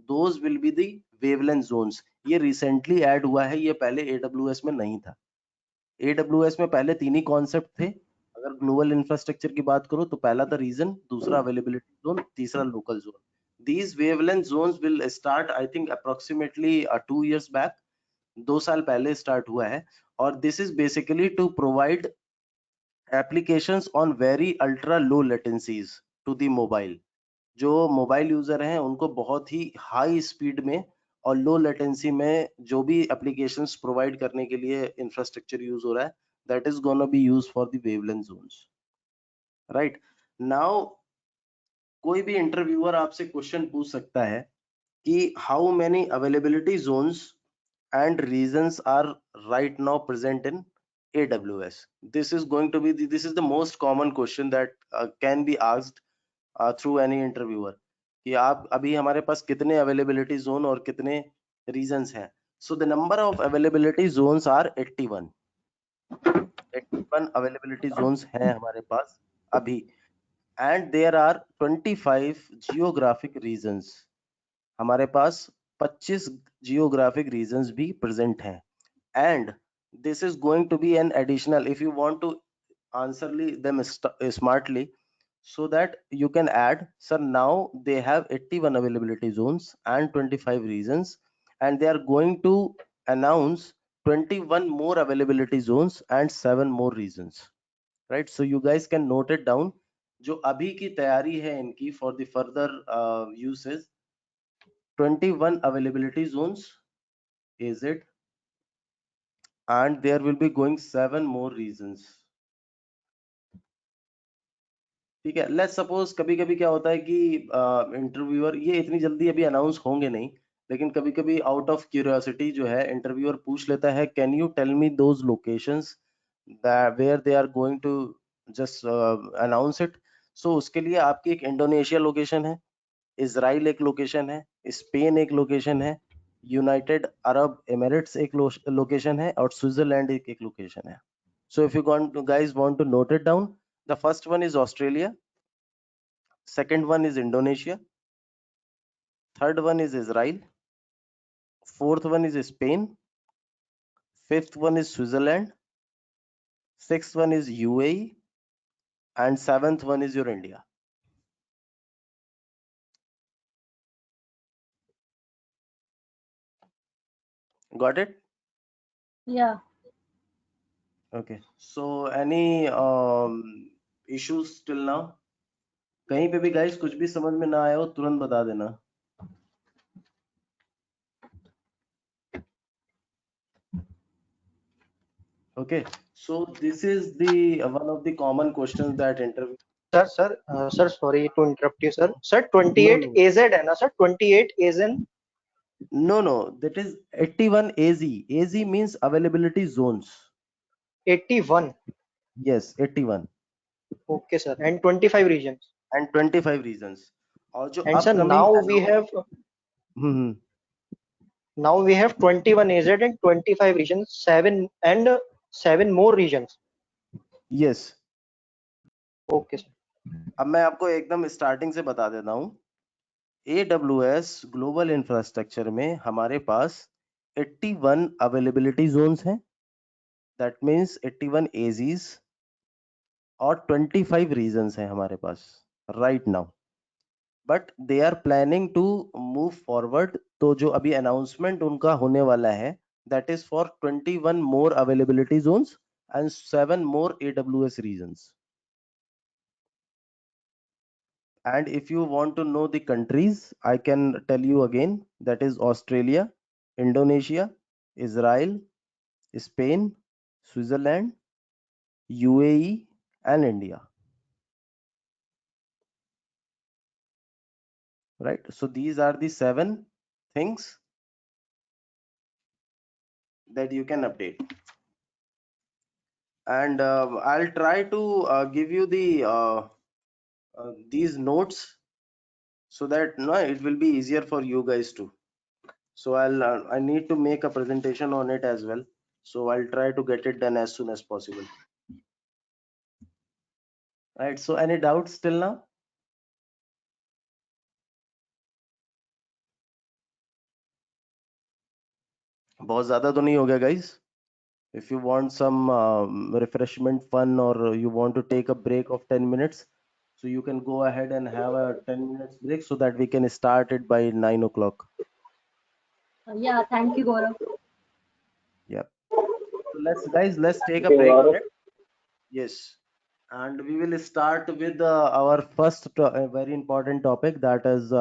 B: those will be the wavelength zones. ये रिसेंटली ऐड हुआ है, ये पहले AWS में नहीं था। AWS में पहले 3 ही कॉन्सेप्ट थे। अगर ग्लोबल इंफ्रास्ट्रक्चर की बात करो तो पहला था रीजन, दूसरा अवेलेबिलिटी जोन, तीसरा local zone. These wavelength zones will start I think approximately 2 years back, 2 साल पहले स्टार्ट हुआ है। और this is basically to provide applications on very ultra low latencies to the mobile. जो मोबाइल यूजर हैं उनको बहुत ही हाई स्पीड में और लो लेटेंसी में जो भी एप्लीकेशंस प्रोवाइड करने के लिए इंफ्रास्ट्रक्चर यूज हो रहा है, that is gonna be used for the wavelength zones. Right now कोई भी इंटरव्यूअर आपसे क्वेश्चन पूछ सकता है कि how many availability zones and regions are right now present in AWS? This is the most common question that can be asked through any interviewer कि आप अभी हमारे पास कितने अवेलेबिलिटी जोन और कितने रीजन्स हैं। So the number of availability zones are 81। 21 availability zones हैं हमारे पास अभी, and there are 25 geographic regions. हमारे पास 25 जियोग्राफिक रीजन्स भी प्रेजेंट हैं, and this is going to be an additional, if you want to answer them smartly, so that you can add, sir, now they have 81 availability zones and 25 regions, and they are going to announce 21 more availability zones and 7 more regions, right? So you guys can note it down. जो अभी की तैयारी है इनकी for the further uses, 21 availability zones is it, and there will be going 7 more regions. ठीक है, let's suppose कभी कभी क्या होता है कि इंटरव्यूअर, ये इतनी जल्दी अभी अनाउंस होंगे नहीं, लेकिन कभी कभी आउट ऑफ क्यूरियोसिटी जो है इंटरव्यूअर पूछ लेता है, can you tell me those locations where they are going to just announce it. So उसके लिए आपकी एक इंडोनेशिया लोकेशन है, इजराइल एक लोकेशन है, स्पेन एक लोकेशन है, यूनाइटेड अरब एमिरेट्स एक लोकेशन है, और स्विट्जरलैंड एक लोकेशन है। So if you guys want to note it down, the first one is Australia, second one is Indonesia, third one is Israel, fourth one is Spain, fifth one is Switzerland, sixth one is UAE, and seventh one is your India. Got it?
C: Yeah.
B: Okay, so any issues till now? कहीं पे भी guys कुछ भी समझ में ना आया हो तुरंत बता देना। Okay, so this is the one of the common questions that interview.
G: Sir, sorry to interrupt you, sir. Sir,
B: No,
G: 28
B: no,
G: AZ है ना, sir? 28 AZ in
B: no, that is 81 AZ. AZ means availability zones.
G: 81.
B: Yes, 81
G: Okay, sir. And 25 regions.
B: and 25 regions. और जो
G: And sir,
B: upcoming hmm,
G: now we have 21 AZ and 25 regions, 7 more regions.
B: yes.
G: Okay, sir.
B: अब मैं आपको एकदम starting से बता देता हूँ। AWS ग्लोबल इंफ्रास्ट्रक्चर में हमारे पास 81 अवेलेबिलिटी जोन्स हैं, दैट मींस 81 AZs, और 25 रीजन्स हैं हमारे पास right now, but they are planning to move forward. तो जो अभी अनाउंसमेंट उनका होने वाला है, that is for 21 more availability zones and 7 more AWS regions. And if you want to know the countries, I can tell you again, that is Australia, Indonesia, Israel, Spain, Switzerland, UAE, and India. Right, so these are the 7 things that you can update, and I'll try to give you the these notes, so that no, it will be easier for you guys too. So I need to make a presentation on it as well, so I'll try to get it done as soon as possible. Right, so any doubts till now? बहुत ज्यादा तो नहीं हो गया guys? If you want some refreshment fun, or you want to take a break of 10 minutes, so you can go ahead and have a 10 minutes break, so that we can start it by 9 o'clock.
C: Yeah, thank you, Gaurav.
B: Yeah, so let's take a break on it. Yes, and we will start with our first very important topic, that is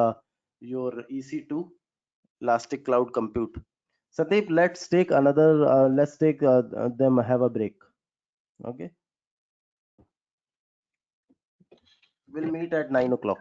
B: your EC2 Elastic Cloud Compute. Sandeep, let's take another let's take them have a break. Okay, we'll meet at 9 o'clock.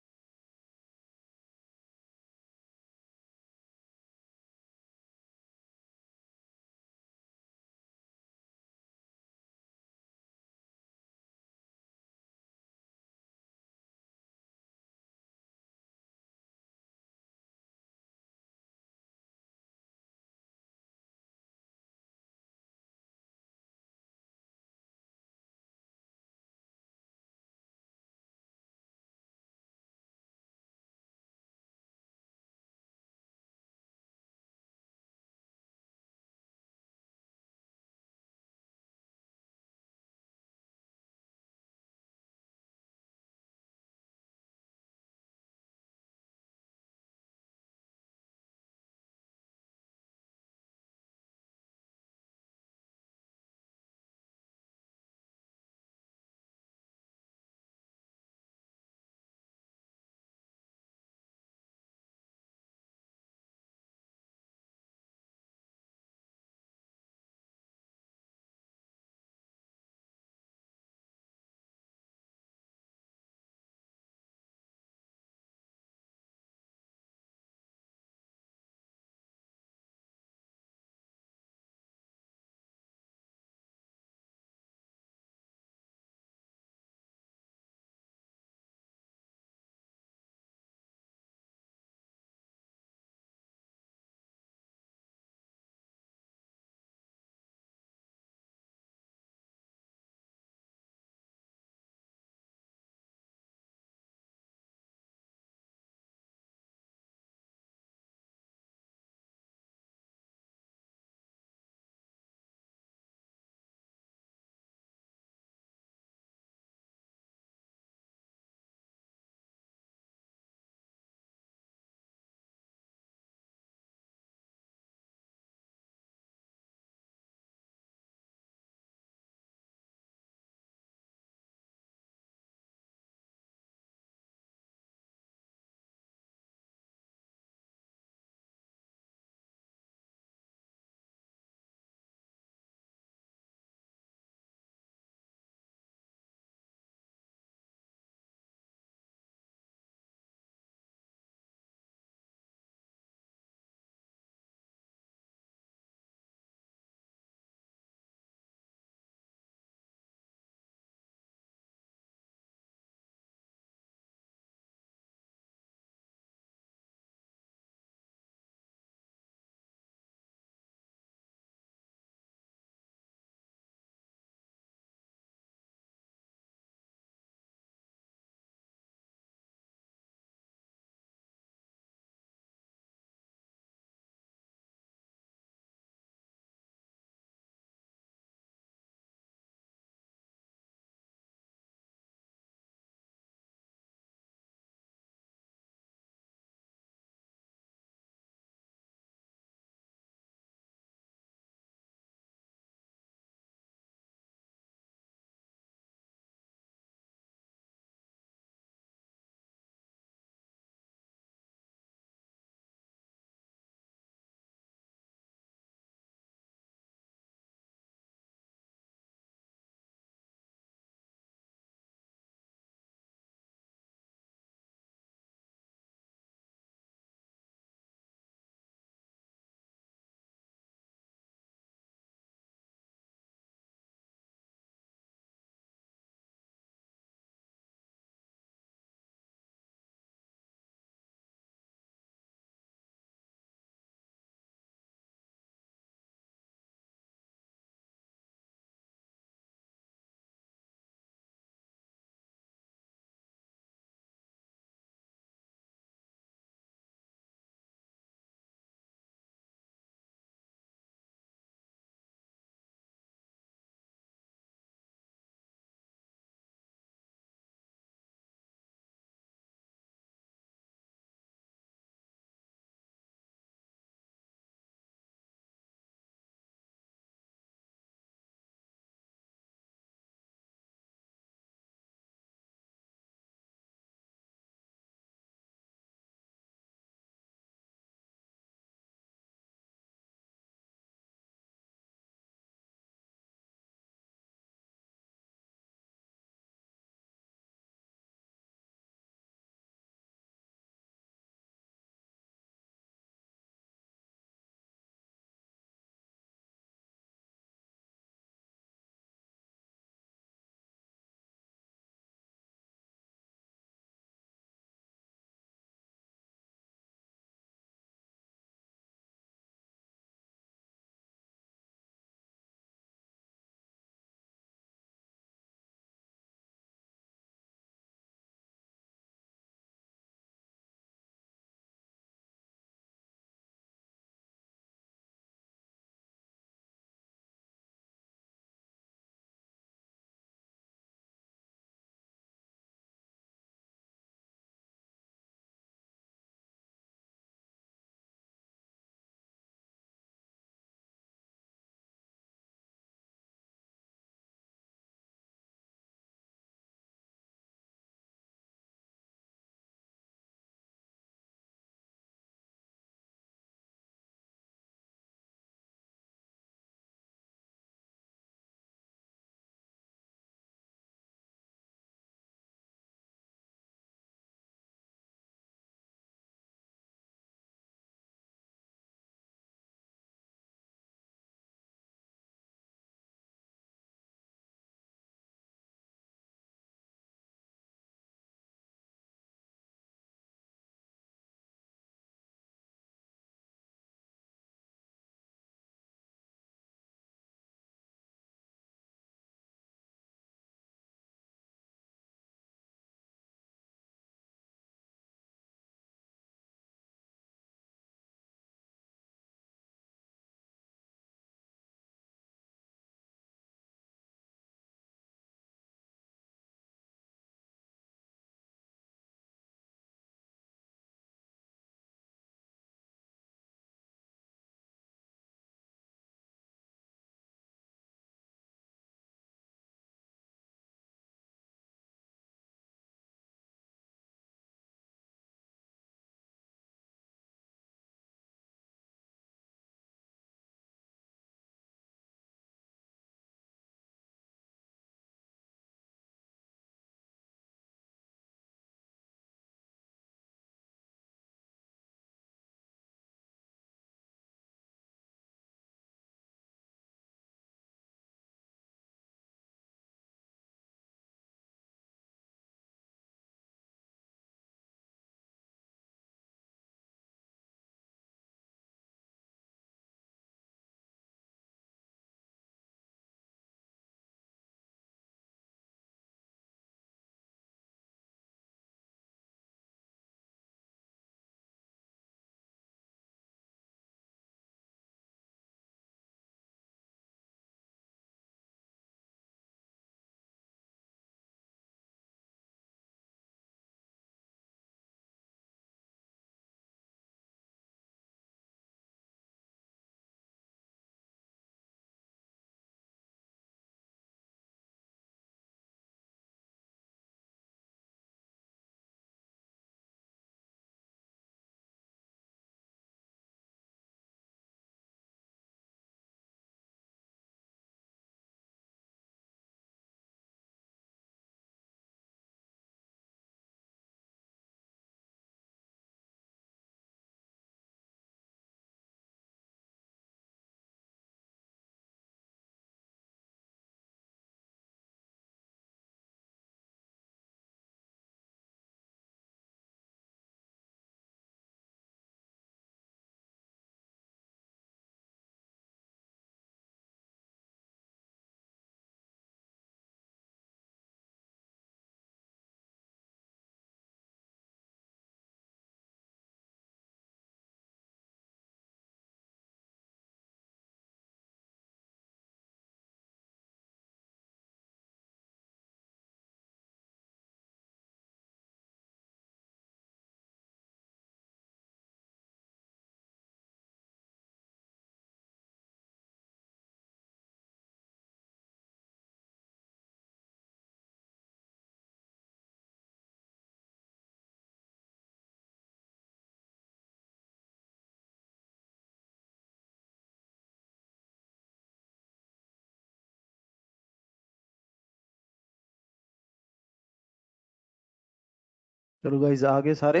B: चलो guys आगे सारे।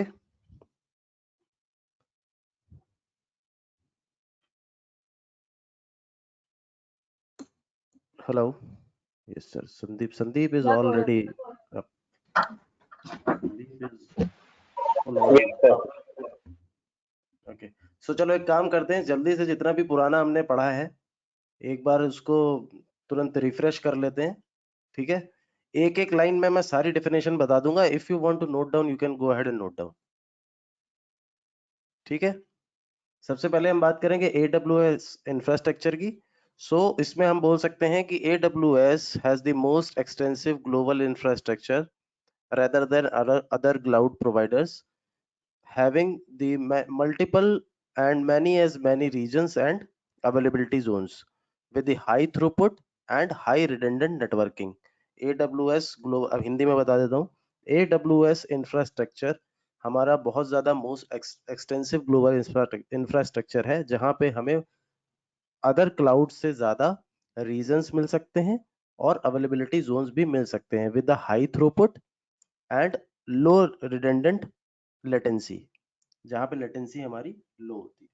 B: Hello, yes sir, Sandeep is
C: Yeah,
B: already
C: Gaurav.
B: up. Sandeep is full on.
D: Yes, sir.
B: Okay, so चलो एक काम करते हैं, जल्दी से जितना भी पुराना हमने पढ़ा है एक बार उसको तुरंत रिफ्रेश कर लेते हैं, ठीक है। एक एक लाइन में मैं सारी डेफिनेशन बता दूंगा, if you want to note down you can go ahead and note down, ठीक है। सबसे पहले हम बात करेंगे AWS इंफ्रास्ट्रक्चर की। सो इसमें हम बोल सकते हैं कि AWS has the most extensive global infrastructure rather than other cloud providers, having the multiple and many regions and availability zones with the high throughput and high redundant networking. AWS global, अब हिंदी में बता देता हूँ, AWS infrastructure हमारा बहुत ज्यादा most extensive global infrastructure है, जहां पे हमें अदर क्लाउड से ज्यादा रीजन्स मिल सकते हैं और अवेलेबिलिटी जोन्स भी मिल सकते हैं with the high throughput and low redundant latency, जहां पे लेटेंसी हमारी लो होती है।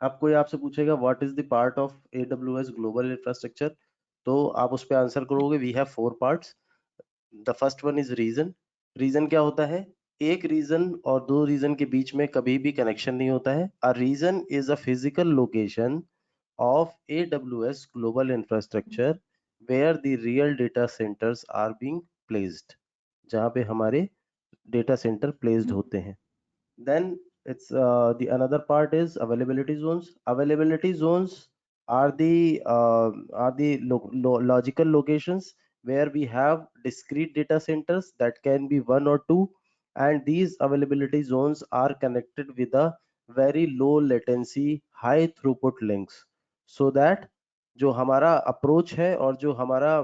B: अब कोई आपसे पूछेगा what is the part of AWS global infrastructure, तो आप उस पे आंसर करोगे we have 4 parts. The first one is region. Region क्या होता है? एक रीजन और दो रीजन के बीच में कभी भी कनेक्शन नहीं होता है। A region is a physical location of AWS global infrastructure where the real data centers are being placed, जहाँ पे हमारे data center placed होते हैं। Then it's the another part is availability zones. Availability zones are the logical locations where we have discrete data centers that can be one or two, and these availability zones are connected with a very low latency high throughput links, so that जो हमारा approach है और जो हमारा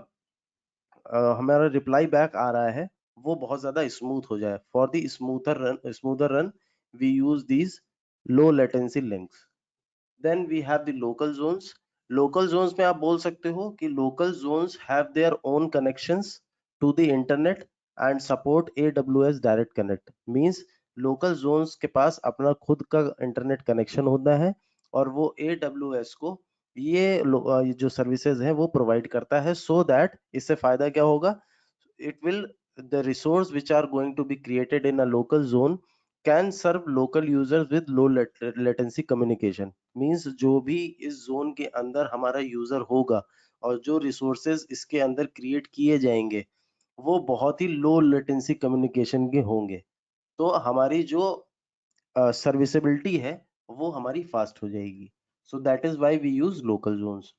B: reply back आ रहा है वो बहुत ज्यादा स्मूथ हो जाए। For the smoother run we use these low latency links. Then we have the local zones. Local zones में आप बोल सकते हो कि local zones have their own connections to the internet and support AWS direct connect. Means local zones के पास अपना खुद का इंटरनेट कनेक्शन होता है और वो AWS को ये जो सर्विसेज है वो प्रोवाइड करता है, सो दैट इससे फायदा क्या होगा? It will the resource which are going to be created in a local zone can serve local users with low latency communication. Means जो भी इस जोन के अंदर हमारा यूजर होगा और जो रिसोर्सेज इसके अंदर क्रिएट किए जाएंगे वो बहुत ही लो लेटेंसी कम्युनिकेशन के होंगे, तो हमारी जो सर्विसेबिलिटी है वो हमारी फास्ट हो जाएगी। So that is why we use local zones.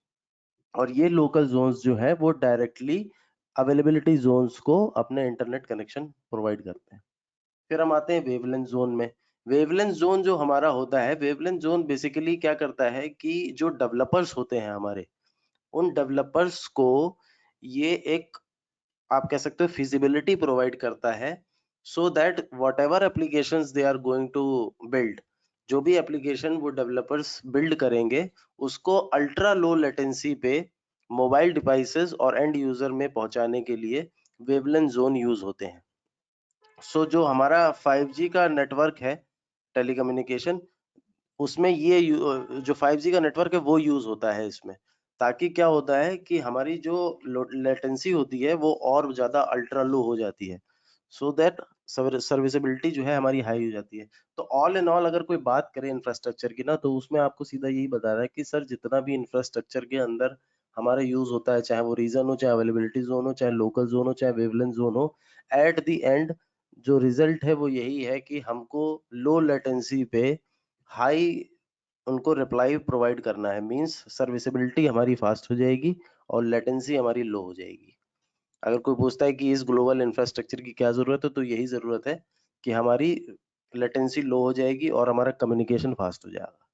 B: और ये लोकल जोन्स जो है वो डायरेक्टली अवेलेबिलिटी जोन्स को अपने इंटरनेट कनेक्शन प्रोवाइड करते हैं। फिर हम आते हैं वेवलेंथ जोन में। वेवलेंथ जोन जो हमारा होता है, वेवलेंथ जोन बेसिकली क्या करता है कि जो डेवलपर्स होते हैं हमारे, उन डेवलपर्स को ये एक आप कह सकते हो फिजिबिलिटी प्रोवाइड करता है, so that whatever application they are going to build, जो भी एप्लीकेशन वो डेवलपर्स बिल्ड करेंगे उसको अल्ट्रा लो लेटेंसी पे मोबाइल डिवाइसेस और एंड यूजर में पहुंचाने के लिए वेवलेंथ जोन यूज होते हैं। सो जो हमारा 5G का नेटवर्क है टेलीकम्युनिकेशन, उसमें ये जो 5G का नेटवर्क है वो यूज होता है इसमें, ताकि क्या होता है कि हमारी जो लेटेंसी होती है वो और ज्यादा अल्ट्रा लो हो जाती है, सो दैट सर्विसेबिलिटी जो है हमारी हाई हो जाती है। तो ऑल इन ऑल अगर कोई बात करे इंफ्रास्ट्रक्चर की ना, तो उसमें आपको सीधा यही बता रहा है कि सर जितना भी इंफ्रास्ट्रक्चर के अंदर हमारा यूज होता है, चाहे वो रीजन हो, चाहे अवेलेबिलिटी जोन हो, चाहे लोकल जोन हो, चाहे वेवलेंथ जोन हो, एट द एंड जो रिजल्ट है वो यही है कि हमको लो लेटेंसी पे हाई उनको रिप्लाई प्रोवाइड करना है। मींस सर्विसेबिलिटी हमारी फास्ट हो जाएगी और लेटेंसी हमारी लो हो जाएगी। अगर कोई पूछता है कि इस ग्लोबल इंफ्रास्ट्रक्चर की क्या जरूरत है, तो यही जरूरत है कि हमारी लेटेंसी लो हो जाएगी और हमारा कम्युनिकेशन फास्ट हो जाएगा,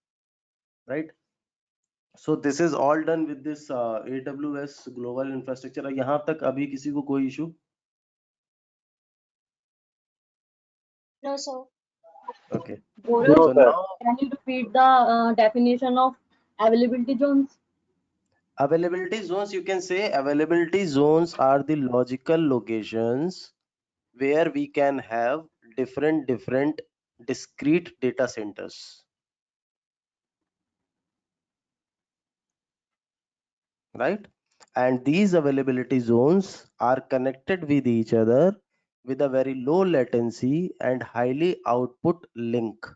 B: right. So this is all done with this AWS global infrastructure. यहाँ तक अभी किसी को कोई issue?
C: No, sir.
B: Okay,
C: Gaurav,
D: No,
B: so
D: sir.
B: now
C: can you repeat the definition of availability zones?
B: availability zones, you can say availability zones are the logical locations where we can have different discrete data centers. Right? And these availability zones are connected with each other with a very low latency and highly output link.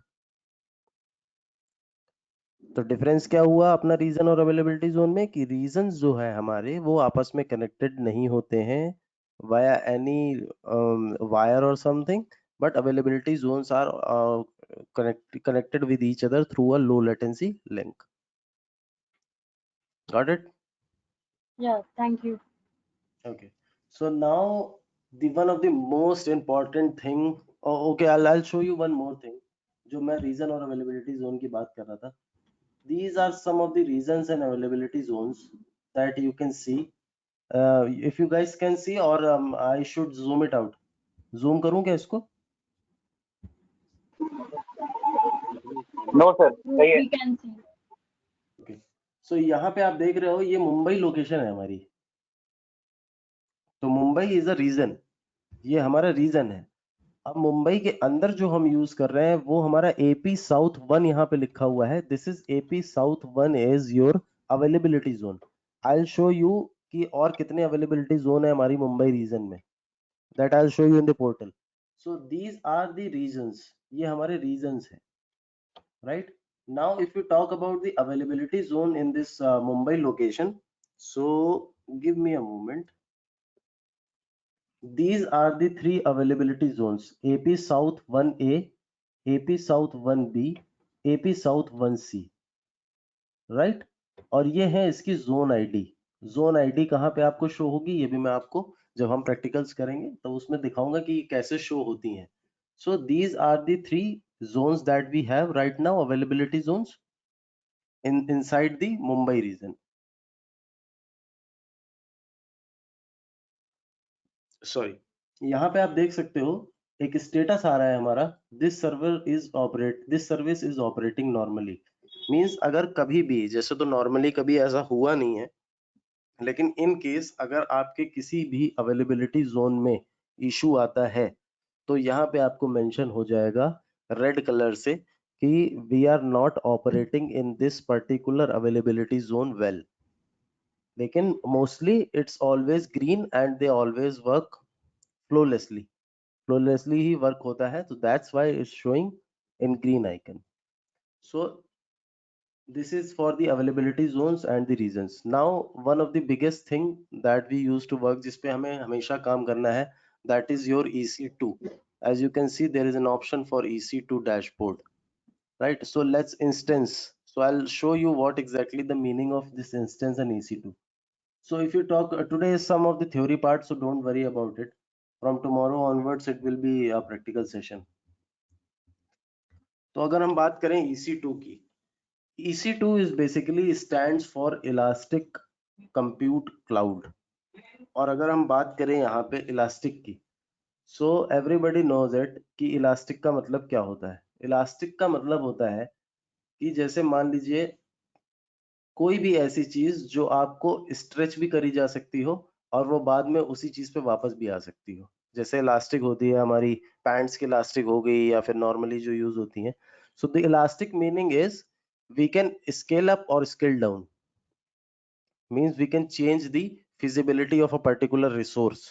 B: तो difference क्या हुआ अपना reason और availability zone में कि reason जो है हमारे वो आपस में कनेक्टेड नहीं होते हैं via any wire or something, but availability zones are connected with each other through a low latency link. Got it?
C: Yeah, thank you.
B: Okay, so now the one of the most important thing, okay, I'll show you one more thing जो मैं reason और availability zone की बात कर रहा था. These are some of the reasons and availability zones that you can see. If you guys can see, or I should zoom it out. Zoom करूं क्या इसको?
D: No, sir. सही है.
C: We can see.
B: Okay. So यहाँ पे आप देख रहे हो ये मुंबई लोकेशन है हमारी. तो मुंबई इज अ रीजन, ये हमारा रीजन है. अब मुंबई के अंदर जो हम यूज कर रहे हैं वो हमारा एपी साउथ 1 यहाँ पे लिखा हुआ है. This is AP south 1 is your availability zone. I will show you कि और कितने अवेलेबिलिटी जोन है हमारी मुंबई रीजन में. That I will show you in the portal. So these are the regions, ये हमारे रीजंस है. Right now if you talk about the availability zone in this Mumbai location, so give me a moment. These are the three availability zones: AP South 1A, AP South 1B, AP South 1C. Right? और ये है इसकी zone ID. Zone ID कहाँ पे आपको show होगी ये भी मैं आपको जब हम प्रैक्टिकल्स करेंगे तो उसमें दिखाऊंगा कि ये कैसे शो होती हैं. So these are the three zones that we have right now, availability zones inside the Mumbai region. Sorry, यहाँ पे आप देख सकते हो एक स्टेटस आ रहा है हमारा, this service is operating normally. Means अगर कभी भी, जैसे तो नॉर्मली कभी ऐसा हुआ नहीं है, लेकिन इन केस अगर आपके किसी भी अवेलेबिलिटी जोन में इशू आता है तो यहाँ पे आपको मेंशन हो जाएगा रेड कलर से कि we are not operating in this particular availability zone well. लेकिन mostly it's always green and they always work flawlessly ही वर्क होता है. तो that's why it's showing in green icon. So this is for the availability zones and the regions. Now one of the biggest thing that we used to work, जिस पे हमें हमेशा काम करना है, that is your EC2. As you can see there is an option for EC2 dashboard, right? So let's instance. So I'll show you what exactly the meaning of this instance and EC2. So if you talk today is some of the theory part, so don't worry about it. From tomorrow onwards it will be a practical session. तो अगर हम बात करें EC2 की, EC2 is basically stands for Elastic Compute Cloud. और अगर हम बात करें यहाँ पे इलास्टिक की, so everybody knows it कि इलास्टिक का मतलब क्या होता है. इलास्टिक का मतलब होता है कि जैसे मान लीजिए कोई भी ऐसी चीज जो आपको स्ट्रेच भी करी जा सकती हो और वो बाद में उसी चीज पे वापस भी आ सकती हो. जैसे इलास्टिक होती है हमारी पैंट्स की इलास्टिक हो गई या फिर नॉर्मली जो यूज होती है. So the elastic meaning is we can scale up और scale down. Means we can change the feasibility of a particular resource.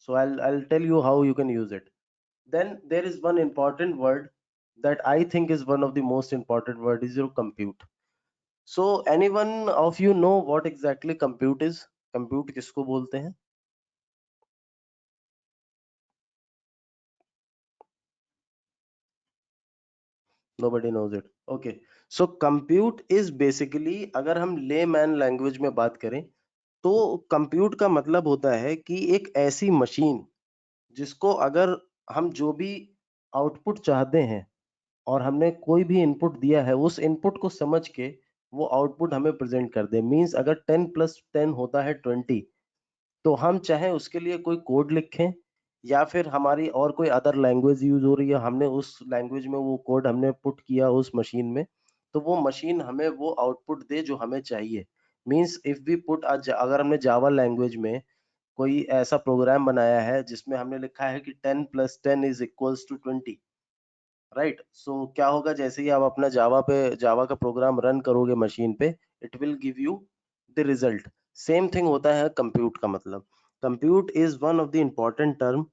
B: So I'll tell you how you can use it. Then there is one important word that I think is one of the most important word is your compute. So anyone of you know what exactly compute is? Compute किसको बोलते हैं? Nobody knows it. Okay. So compute is basically, अगर हम layman language में बात करें तो compute का मतलब होता है कि एक ऐसी मशीन जिसको अगर हम जो भी आउटपुट चाहते हैं और हमने कोई भी इनपुट दिया है उस इनपुट को समझ के वो आउटपुट हमें प्रेजेंट कर दे. मींस अगर 10 + 10 होता है 20, तो हम चाहे उसके लिए कोई कोड लिखें या फिर हमारी और कोई अदर लैंग्वेज यूज हो रही है, हमने उस लैंग्वेज में वो कोड हमने पुट किया उस मशीन में, तो वो मशीन हमें वो आउटपुट दे जो हमें चाहिए. मींस इफ वी पुट, अगर हमने जावा लैंग्वेज में कोई ऐसा प्रोग्राम बनाया है जिसमें हमने लिखा है कि 10 + 10 इज इक्वल्स टू 20, राइट? सो क्या होगा, जैसे ही आप अपना जावा का प्रोग्राम रन करोगे मशीन पे, it will give you the result. Same thing होता है कंप्यूट का मतलब। Compute is one of the important term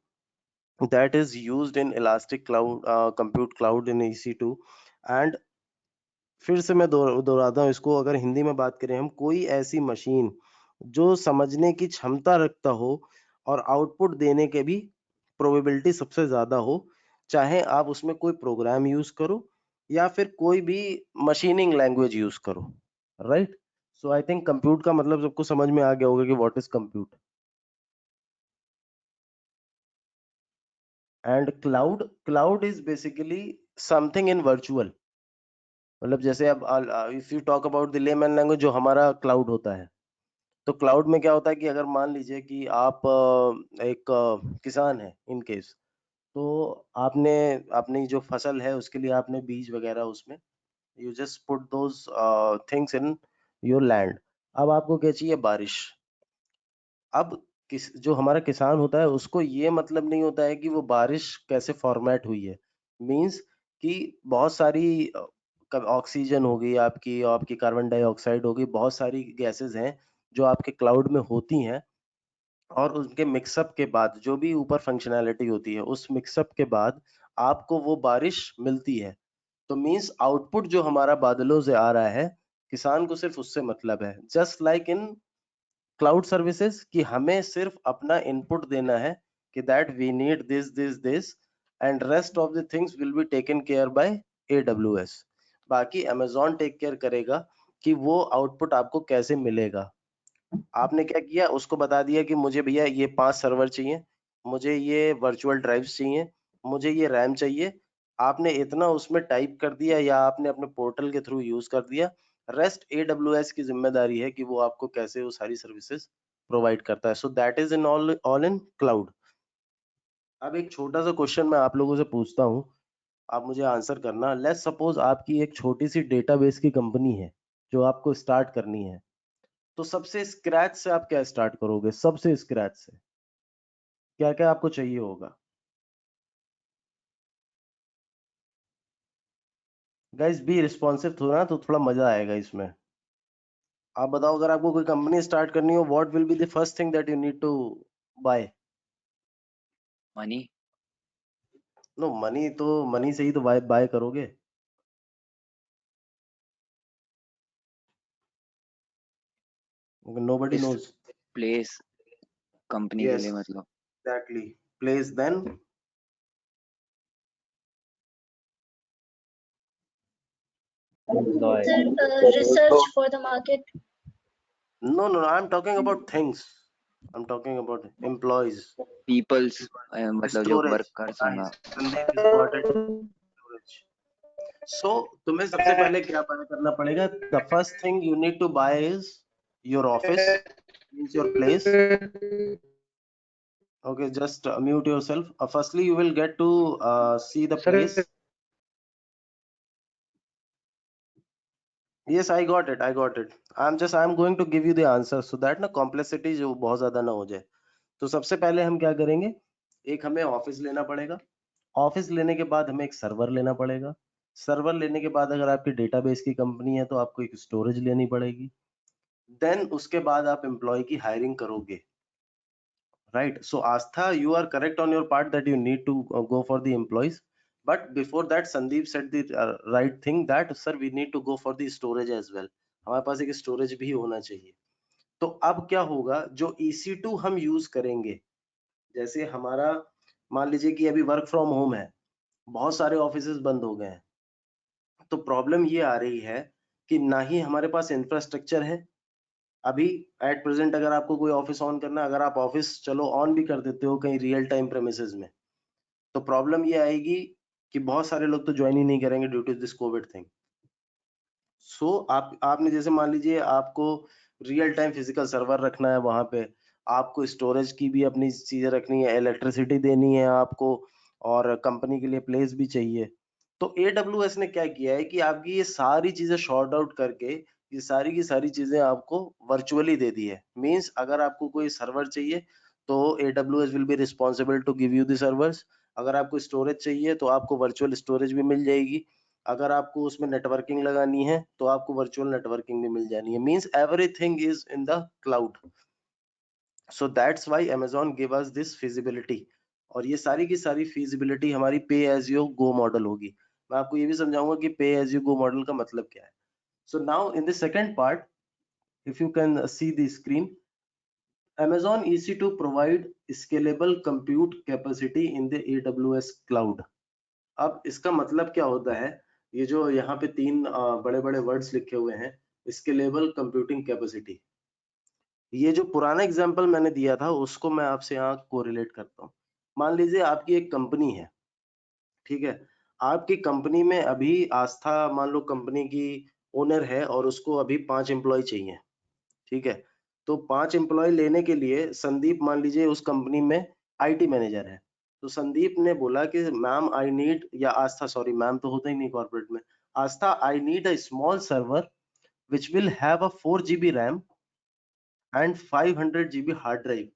B: that is used in elastic cloud, compute cloud in EC2। and फिर से मैं दोहराता हूँ इसको, अगर हिंदी में बात करें हम, कोई ऐसी मशीन जो समझने की क्षमता रखता हो और आउटपुट देने के भी प्रोबेबिलिटी सबसे ज्यादा हो, चाहे आप उसमें कोई प्रोग्राम यूज करो या फिर कोई भी मशीनिंग लैंग्वेज यूज करो, right? So I think compute का मतलब सबको समझ में आ गया होगा कि what is compute. And cloud is basically something in virtual. मतलब जैसे अब if you talk about the layman language, जो हमारा क्लाउड होता है, तो क्लाउड में क्या होता है कि अगर मान लीजिए कि आप एक किसान है इन केस, तो आपने अपनी जो फसल है उसके लिए आपने बीज वगैरह उसमें, you just put those things in your land. अब आपको क्या चाहिए? बारिश। अब जो हमारा किसान होता है उसको ये मतलब नहीं होता है कि वो बारिश कैसे फॉर्मेट हुई है। मींस कि बहुत सारी ऑक्सीजन होगी आपकी, आपकी कार्बन डाइऑक्साइड होगी, बहुत सारी गैसेस हैं जो आपके क्लाउड में होती हैं, और उनके मिक्सअप के बाद जो भी ऊपर फंक्शनैलिटी होती है, उस मिक्सअप के बाद आपको वो बारिश मिलती है। तो मींस आउटपुट जो हमारा बादलों से आ रहा है, किसान को सिर्फ उससे मतलब है। Just like in cloud services, कि हमें सिर्फ अपना इनपुट देना है कि that we need this and rest of the things will be taken care by AWS। बाकी अमेजॉन टेक केयर करेगा कि वो आउटपुट आपको कैसे मिलेगा। आपने क्या किया, उसको बता दिया कि मुझे भैया ये 5 सर्वर चाहिए, मुझे ये वर्चुअल ड्राइव्स चाहिए, मुझे ये रैम चाहिए। आपने इतना उसमें टाइप कर दिया या आपने अपने पोर्टल के थ्रू यूज कर दिया। रेस्ट AWS की जिम्मेदारी है कि वो आपको कैसे वो सारी सर्विसेज प्रोवाइड करता है। So that is in all in cloud. अब एक छोटा सा क्वेश्चन मैं आप लोगों से पूछता हूँ, आप मुझे आंसर करना। लेट्स सपोज आपकी एक छोटी सी डेटाबेस की कंपनी है जो आपको स्टार्ट करनी है, तो सबसे स्क्रैच से आप क्या स्टार्ट करोगे? सबसे स्क्रैच से क्या क्या आपको चाहिए होगा? गाइस बी रिस्पॉन्सिव थोड़ा, तो थोड़ा मजा आएगा इसमें। आप बताओ, अगर आपको कोई कंपनी स्टार्ट करनी हो, what will be the first thing that you need to buy?
H: Money.
B: No, money तो मनी से ही तो बाय करोगे। Nobody
H: is
B: knows.
H: Place company के
B: यस,
H: लिए मतलब
B: exactly. Place, then
F: Employee.
C: Research for the market.
B: no, I'm talking about things. I'm talking about employees.
H: Peoples मतलब जो
B: Storage.
H: वर्क कर संगा।
B: Nice. Sandeep has got it. Storage. So तुम्हें सबसे पहले क्या बाय करना पड़ेगा? The first thing you need to buy is your office, means your place. Okay, just mute yourself. Firstly, you will get to see the place. Yes, I got it. I'm going to give you the answer so that ना complexity जो बहुत ज्यादा ना हो जाए। तो सबसे पहले हम क्या करेंगे, एक हमें ऑफिस लेना पड़ेगा। ऑफिस लेने के बाद हमें एक सर्वर लेना पड़ेगा। सर्वर लेने के बाद अगर आपकी डेटाबेस की कंपनी है तो आपको एक स्टोरेज लेनी पड़ेगी। देन उसके बाद आप एम्प्लॉय की हायरिंग करोगे, right? So Aastha, you are correct on your part that you need to go for the employees, but before that Sandeep said the right thing that sir we need to go for the storage as well. हमारे पास एक storage भी होना चाहिए। तो अब क्या होगा, जो EC2 हम यूज करेंगे, जैसे हमारा मान लीजिए कि अभी वर्क फ्रॉम होम है, बहुत सारे ऑफिसेज बंद हो गए हैं, तो प्रॉब्लम ये आ रही है कि ना ही हमारे पास इंफ्रास्ट्रक्चर है। अभी एट प्रेजेंट अगर आपको कोई ऑफिस ऑन करना है, अगर आप ऑफिस चलो ऑन भी कर देते हो कहीं रियल टाइम प्रेमिसेस में, तो प्रॉब्लम ये आएगी कि बहुत सारे लोग तो ज्वाइन ही नहीं करेंगे due to this covid thing. So आपने जैसे मान लीजिए आपको रियल टाइम फिजिकल सर्वर रखना है, वहां पे आपको स्टोरेज की भी अपनी चीजें रखनी है, इलेक्ट्रिसिटी देनी है आपको, और कंपनी के लिए प्लेस भी चाहिए। तो AWS ने क्या किया है कि आपकी ये सारी चीजें शॉर्ट आउट करके ये सारी की सारी चीजें आपको वर्चुअली दे दी है। मींस अगर आपको कोई सर्वर चाहिए तो AWS will be responsible to give you the servers. अगर आपको स्टोरेज चाहिए तो आपको वर्चुअल स्टोरेज भी मिल जाएगी, अगर आपको उसमें नेटवर्किंग लगानी है तो आपको वर्चुअल नेटवर्किंग भी मिल जानी है, means everything is in the cloud. So that's why Amazon give us this feasibility. और ये सारी की सारी feasibility हमारी पे एज यू गो मॉडल होगी. मैं आपको ये भी समझाऊंगा कि पे एज यू गो मॉडल का मतलब क्या है. So now in the second part, if you can see the screen, Amazon EC2 provide scalable compute capacity in the AWS cloud. अब इसका मतलब क्या होता है, ये जो यहाँ पे तीन बड़े बड़े वर्ड्स लिखे हुए हैं, स्केलेबल कंप्यूटिंग कैपेसिटी, ये जो पुराना एग्जांपल मैंने दिया था उसको मैं आपसे यहाँ कोरिलेट करता हूँ. मान लीजिए आपकी एक कंपनी है, ठीक है, आपकी कंपनी में अभी आस्था मान लो कंपनी की ओनर है और उसको अभी 5 एम्प्लॉय चाहिए, ठीक है. तो 5 एम्प्लॉय लेने के लिए संदीप मान लीजिए उस कंपनी में आईटी मैनेजर है. तो संदीप ने बोला कि मैम आई नीड, या आस्था, सॉरी मैम तो होता ही नहीं कॉर्पोरेट में, Aastha I need a small server which will have a 4 GB RAM and 500 GB hard drive.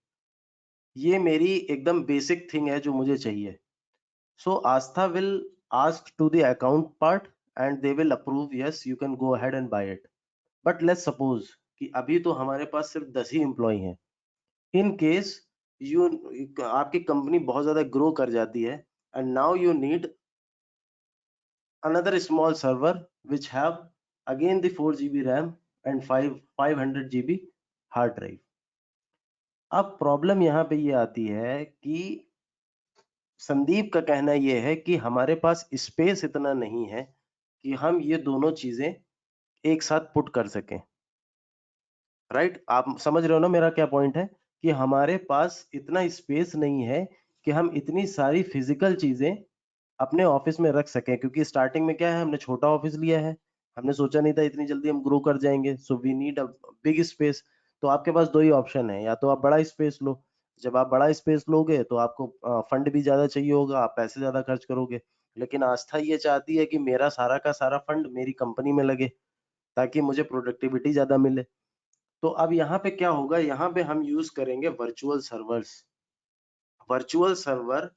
B: ये मेरी एकदम बेसिक थिंग है जो मुझे चाहिए. So Aastha will ask to the account part and they will approve, yes you can go ahead and buy it. But let's suppose कि अभी तो हमारे पास सिर्फ 10 ही एम्प्लॉय हैं. इन केस यू, आपकी कंपनी बहुत ज्यादा ग्रो कर जाती है and now you need another small server which have again the 4 GB RAM and 500 GB hard drive. अब प्रॉब्लम यहाँ पे ये आती है कि संदीप का कहना ये है कि हमारे पास स्पेस इतना नहीं है कि हम ये दोनों चीजें एक साथ पुट कर सकें. राइट, आप समझ रहे हो ना मेरा क्या पॉइंट है, कि हमारे पास इतना स्पेस नहीं है कि हम इतनी सारी फिजिकल चीजें अपने ऑफिस में रख सकें, क्योंकि स्टार्टिंग में क्या है, हमने छोटा ऑफिस लिया है, हमने सोचा नहीं था इतनी जल्दी हम ग्रो कर जाएंगे. So we need a big space. तो आपके पास दो ही ऑप्शन है, या तो आप बड़ा स्पेस लो. जब आप बड़ा स्पेस लोगे तो आपको फंड भी ज्यादा चाहिए होगा, आप पैसे ज्यादा खर्च करोगे. लेकिन आस्था ये चाहती है कि मेरा सारा का सारा फंड मेरी कंपनी में लगे ताकि मुझे प्रोडक्टिविटी ज्यादा मिले. तो अब यहाँ पे क्या होगा, यहाँ पे हम यूज करेंगे वर्चुअल सर्वर्स. वर्चुअल सर्वर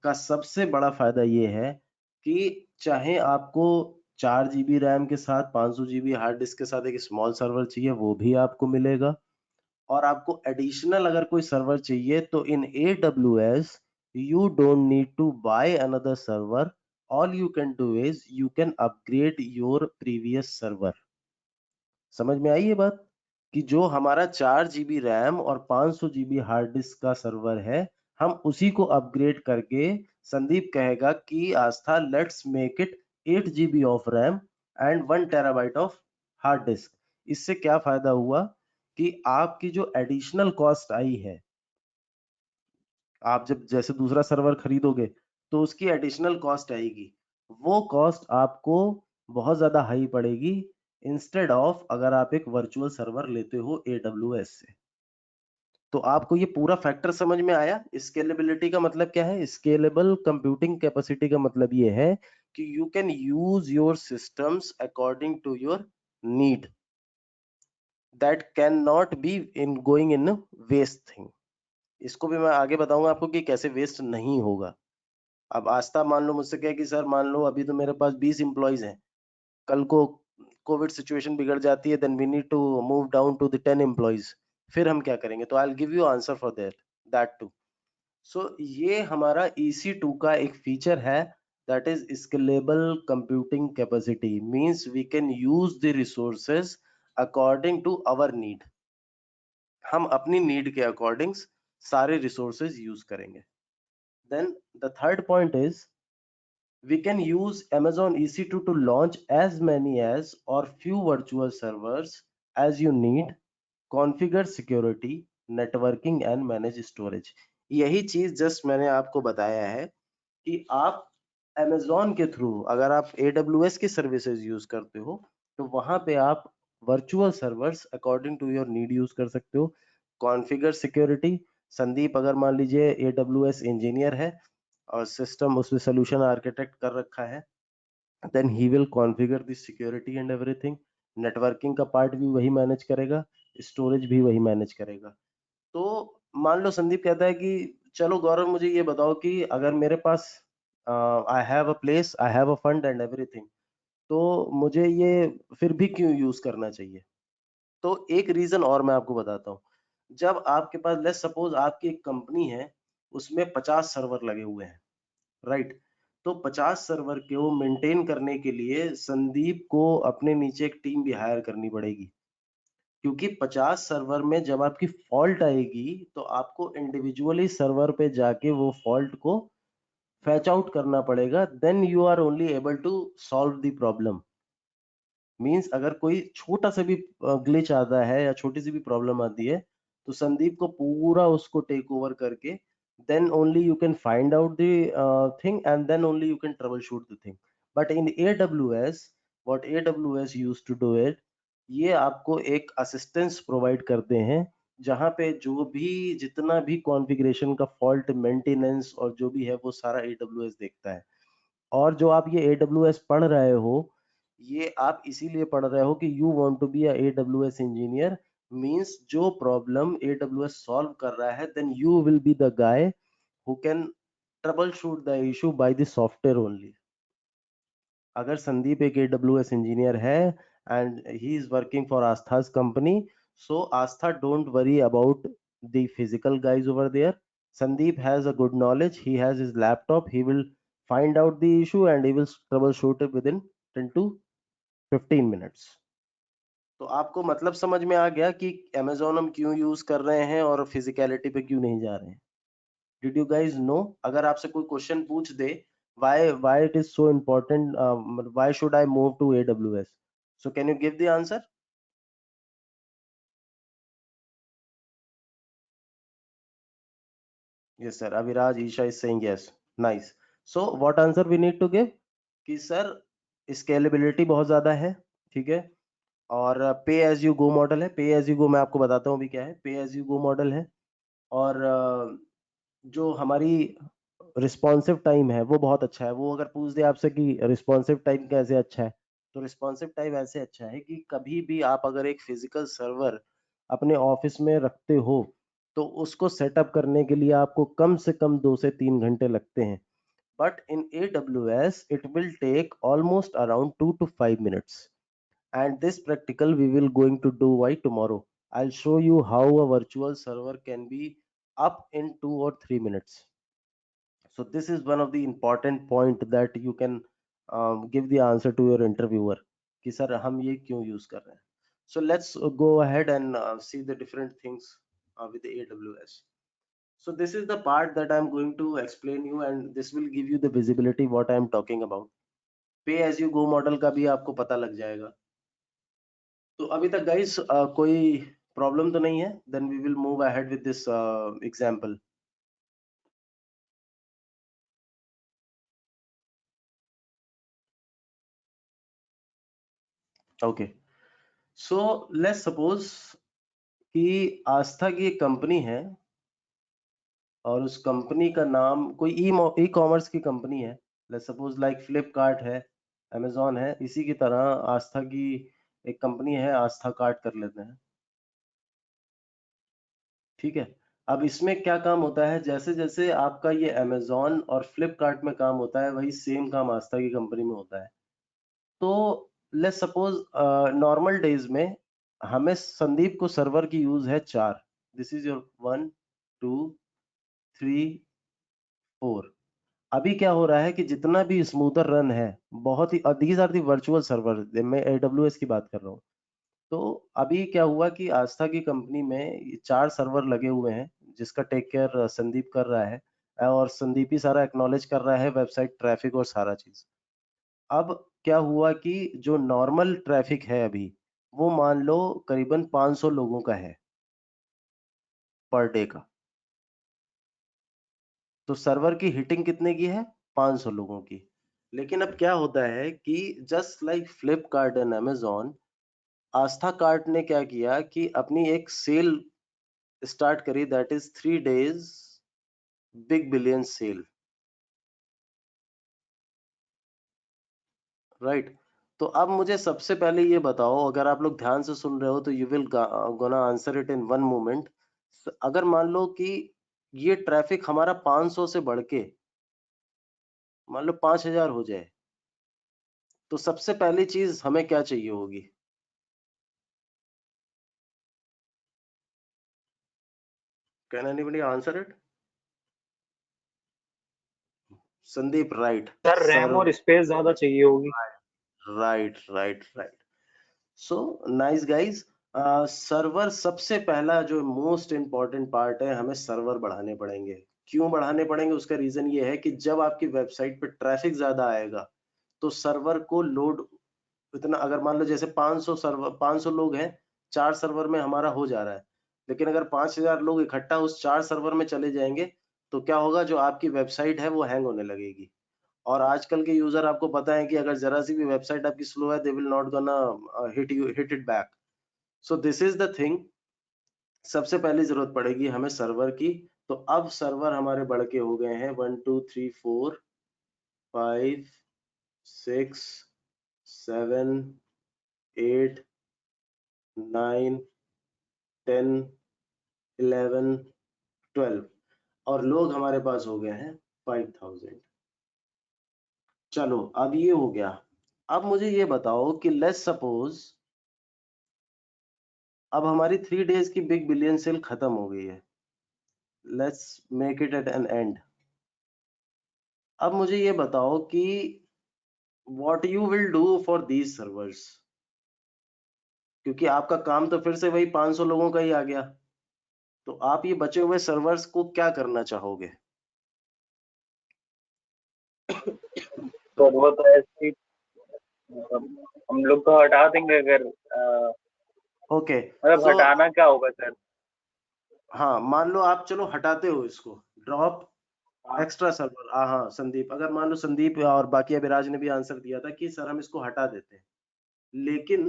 B: का सबसे बड़ा फायदा ये है कि चाहे आपको 4 GB रैम के साथ 500 GB हार्ड डिस्क के साथ एक स्मॉल सर्वर चाहिए वो भी आपको मिलेगा, और आपको एडिशनल अगर कोई सर्वर चाहिए तो इन AWS you don't need to buy another server. All you can do is you can upgrade your previous server. समझ में आई ये बात, कि जो हमारा 4 GB रैम और 500 GB हार्ड डिस्क का सर्वर है, हम उसी को अपग्रेड करके, संदीप कहेगा कि Astha let's make it 8 GB of RAM and 1 TB of hard disk. इससे क्या फायदा हुआ कि आपकी जो एडिशनल कॉस्ट आई है, आप जब जैसे दूसरा सर्वर खरीदोगे तो उसकी एडिशनल कॉस्ट आएगी, वो कॉस्ट आपको बहुत ज्यादा हाई पड़ेगी इंस्टेड ऑफ अगर आप एक वर्चुअल सर्वर लेते हो AWS से. तो आपको ये पूरा फैक्टर समझ में आया. स्केलेबिलिटी का मतलब क्या है, स्केलेबल कंप्यूटिंग कैपेसिटी का मतलब ये है कि you can use your systems according to your need, that can not be in going in waste thing. इसको भी मैं आगे बताऊंगा आपको कि कैसे वेस्ट नहीं होगा. अब आस्था मान लो मुझसे कहे कि सर मान लो अभी तो मेरे पास 20 एम्प्लॉइज हैं, कल को कोविड सिचुएशन बिगड़ जाती है, then we need to move down to the 10 employees, फिर हम क्या करेंगे. तो I will give you answer for that too. So ये हमारा EC2 का एक फीचर है, that is scalable computing capacity, means we can use the resources according to our need. हम अपनी नीड के अकॉर्डिंग सारे रिसोर्सेज यूज करेंगे. Then the third point is we can use Amazon EC2 to launch as many as or few virtual servers as you need, configure security, networking and manage storage. यही चीज just मैंने आपको बताया है कि आप Amazon के थ्रू अगर आप AWS की सर्विसेज यूज करते हो तो वहां पे आप virtual servers according to your need use कर सकते हो. कॉन्फ़िगर सिक्योरिटी, संदीप अगर मान लीजिए AWS इंजीनियर है और सिस्टम उसमें सोल्यूशन आर्किटेक्ट कर रखा है, then he will configure the security and everything. Networking का पार्ट भी वही मैनेज करेगा, स्टोरेज भी वही मैनेज करेगा. तो मान लो संदीप कहता है कि चलो गौरव मुझे ये बताओ कि अगर मेरे पास I have a place, I have a fund and everything, तो मुझे ये फिर भी क्यों यूज करना चाहिए? तो एक रीजन और मैं आपको बताता हूँ। जब आपके पास, लेट्स सपोज आपकी एक कंपनी है, उसमें 50 सर्वर लगे हुए हैं, राइट? तो 50 सर्वर को मेंटेन करने के लिए संदीप को अपने नीचे एक टीम भी हायर करनी पड़ेगी, क्योंकि 50 सर्वर में जब आपकी फॉल्ट आएगी तो आपको इंडिविजुअली सर्वर पे जाके वो फॉल्ट को फैच आउट करना पड़ेगा, then you are only able to solve the problem. Means अगर कोई छोटा सा भी ग्लिच आता है या छोटी सी भी प्रॉब्लम आती है, तो संदीप को पूरा उसको टेक ओवर करके then only you can find out the thing and then only you can troubleshoot the thing. But in AWS, what AWS used to do it, ये आपको एक असिस्टेंस प्रोवाइड करते हैं, जहां पे जो भी जितना भी कॉन्फ़िगरेशन का फॉल्ट, मेंटेनेंस और जो भी है वो सारा AWS देखता है। और जो आप ये AWS पढ़ रहे हो, ये आप इसीलिए पढ़ रहे हो कि you want to be a AWS engineer. Means जो प्रॉब्लम AWS सॉल्व कर रहा है, then you will be the guy who can troubleshoot the issue by the software only. अगर संदीप एक AWS इंजीनियर है and he is working for Astha's company, so Astha don't worry about the physical guys over there. Sandeep has a good knowledge, he has his laptop, he will find out the issue and he will troubleshoot it within 10 to 15 minutes. तो आपको मतलब समझ में आ गया कि Amazon हम क्यों use कर रहे हैं और फिजिकलिटी पे क्यों नहीं जा रहे हैं? Did you guys know? अगर आपसे कोई क्वेश्चन पूछ दे, why it is so important, why should I move to AWS? So can you give the answer? Yes, sir. Abhiraj, Isha is saying yes. Nice. So what answer we need to give? कि sir scalability बहुत ज्यादा है, ठीक है, और पे as you go model है। पे एज यू गो मैं आपको बताता हूँ अभी क्या है। पे एज यू गो मॉडल है, और जो हमारी रिस्पॉन्सिव टाइम है वो बहुत अच्छा है। वो अगर पूछ दे आपसे कि रिस्पॉन्सिव टाइम कैसे अच्छा है, तो रिस्पॉन्सिव टाइम ऐसे अच्छा है कि कभी भी आप अगर एक फिजिकल सर्वर अपने ऑफिस में रखते हो, तो उसको सेटअप करने के लिए आपको कम से कम 2 से 3 घंटे लगते हैं। But in AWS, it will take almost around 2 to 5 minutes. And this practical we will going to do by tomorrow. I'll show you how a virtual server can be up in 2 or 3 minutes. So this is one of the important point that you can give the answer to your interviewer कि sir हम ये क्यों use कर रहे हैं. So let's go ahead and see the different things with the AWS. So this is the part that I'm going to explain you, and this will give you the visibility what I'm talking about. Pay as you go model का भी आपको पता लग जाएगा। तो अभी तक guys कोई problem तो नहीं है? Then we will move ahead with this example. Okay. So let's suppose कि आस्था की एक कंपनी है, और उस कंपनी का नाम कोई ई कॉमर्स की कंपनी है। लेट्स सपोज लाइक फ्लिपकार्ट है, अमेजोन है, इसी की तरह आस्था की एक कंपनी है, आस्था कार्ट कर लेते हैं, ठीक है। अब इसमें क्या काम होता है, जैसे जैसे आपका ये अमेजोन और फ्लिपकार्ट में काम होता है, वही सेम काम आस्था की कंपनी में होता है। तो लेट्स सपोज नॉर्मल डेज में हमें संदीप को सर्वर की यूज है 4। This is your 1 2 3 4। अभी क्या हो रहा है कि जितना भी स्मूथर रन है, बहुत ही, these are the virtual server, मैं AWS की बात कर रहा हूँ। तो अभी क्या हुआ कि आस्था की कंपनी में 4 सर्वर लगे हुए हैं, जिसका टेक केयर संदीप कर रहा है, और संदीप ही सारा एक्नॉलेज कर रहा है, वेबसाइट ट्रैफिक और सारा चीज। अब क्या हुआ कि जो नॉर्मल ट्रैफिक है अभी, वो मान लो करीबन 500 लोगों का है पर डे का। तो सर्वर की हिटिंग कितने की है? 500 लोगों की। लेकिन अब क्या होता है कि just like Flipkart and Amazon, Aastha cart ने क्या किया कि अपनी एक सेल स्टार्ट करी, that is 3 days big billion sale, right. तो अब मुझे सबसे पहले ये बताओ, अगर आप लोग ध्यान से सुन रहे हो तो you will gonna answer it in one moment. अगर मान लो कि ये ट्रैफिक हमारा 500 से बढ़ के मान लो 5000 हो जाए, तो सबसे पहली चीज हमें क्या चाहिए होगी? Can anybody answer it? Sandeep, right.
F: Sir RAM और स्पेस ज्यादा चाहिए होगी।
B: Right. So nice guys. Server सबसे पहला जो मोस्ट इंपॉर्टेंट पार्ट है, हमें सर्वर बढ़ाने पड़ेंगे। क्यों बढ़ाने पड़ेंगे? उसका रीजन ये है कि जब आपकी वेबसाइट पे ट्रैफिक ज्यादा आएगा तो सर्वर को लोड इतना, अगर मान लो जैसे 500 लोग हैं, 4 सर्वर में हमारा हो जा रहा है, लेकिन अगर 5000 लोग इकट्ठा उस 4 सर्वर में चले जाएंगे तो क्या होगा? जो आपकी वेबसाइट है वो हैंग होने लगेगी। और आजकल के यूजर, आपको पता है कि अगर जरा सी भी वेबसाइट आपकी स्लो है, they will not gonna hit it back. So this is the thing. सबसे पहली जरूरत पड़ेगी हमें सर्वर की। तो अब सर्वर हमारे बढ़ के हो गए हैं 1 2 3 4 5 6 7 8 9 10 11 12 और लोग हमारे पास हो गए हैं 5000। चलो अब ये हो गया। अब मुझे ये बताओ कि लेट्स सपोज अब हमारी 3 डेज की बिग बिलियन सेल खत्म हो गई है। Let's make it at an end. अब मुझे ये बताओ कि what you will do for these servers, क्योंकि आपका काम तो फिर से वही 500 लोगों का ही आ गया। तो आप ये बचे हुए सर्वर्स को क्या करना चाहोगे?
D: तो वो तो ऐसी हम लोग को हटा देंगे अगर
B: ओके,
D: मतलब हटाना क्या होगा सर?
B: हाँ मान लो आप चलो हटाते हो इसको, ड्रॉप एक्स्ट्रा सर्वर। हाँ संदीप, अगर मान लो संदीप और बाकी अभिराज ने भी आंसर दिया था कि सर हम इसको हटा देते हैं, लेकिन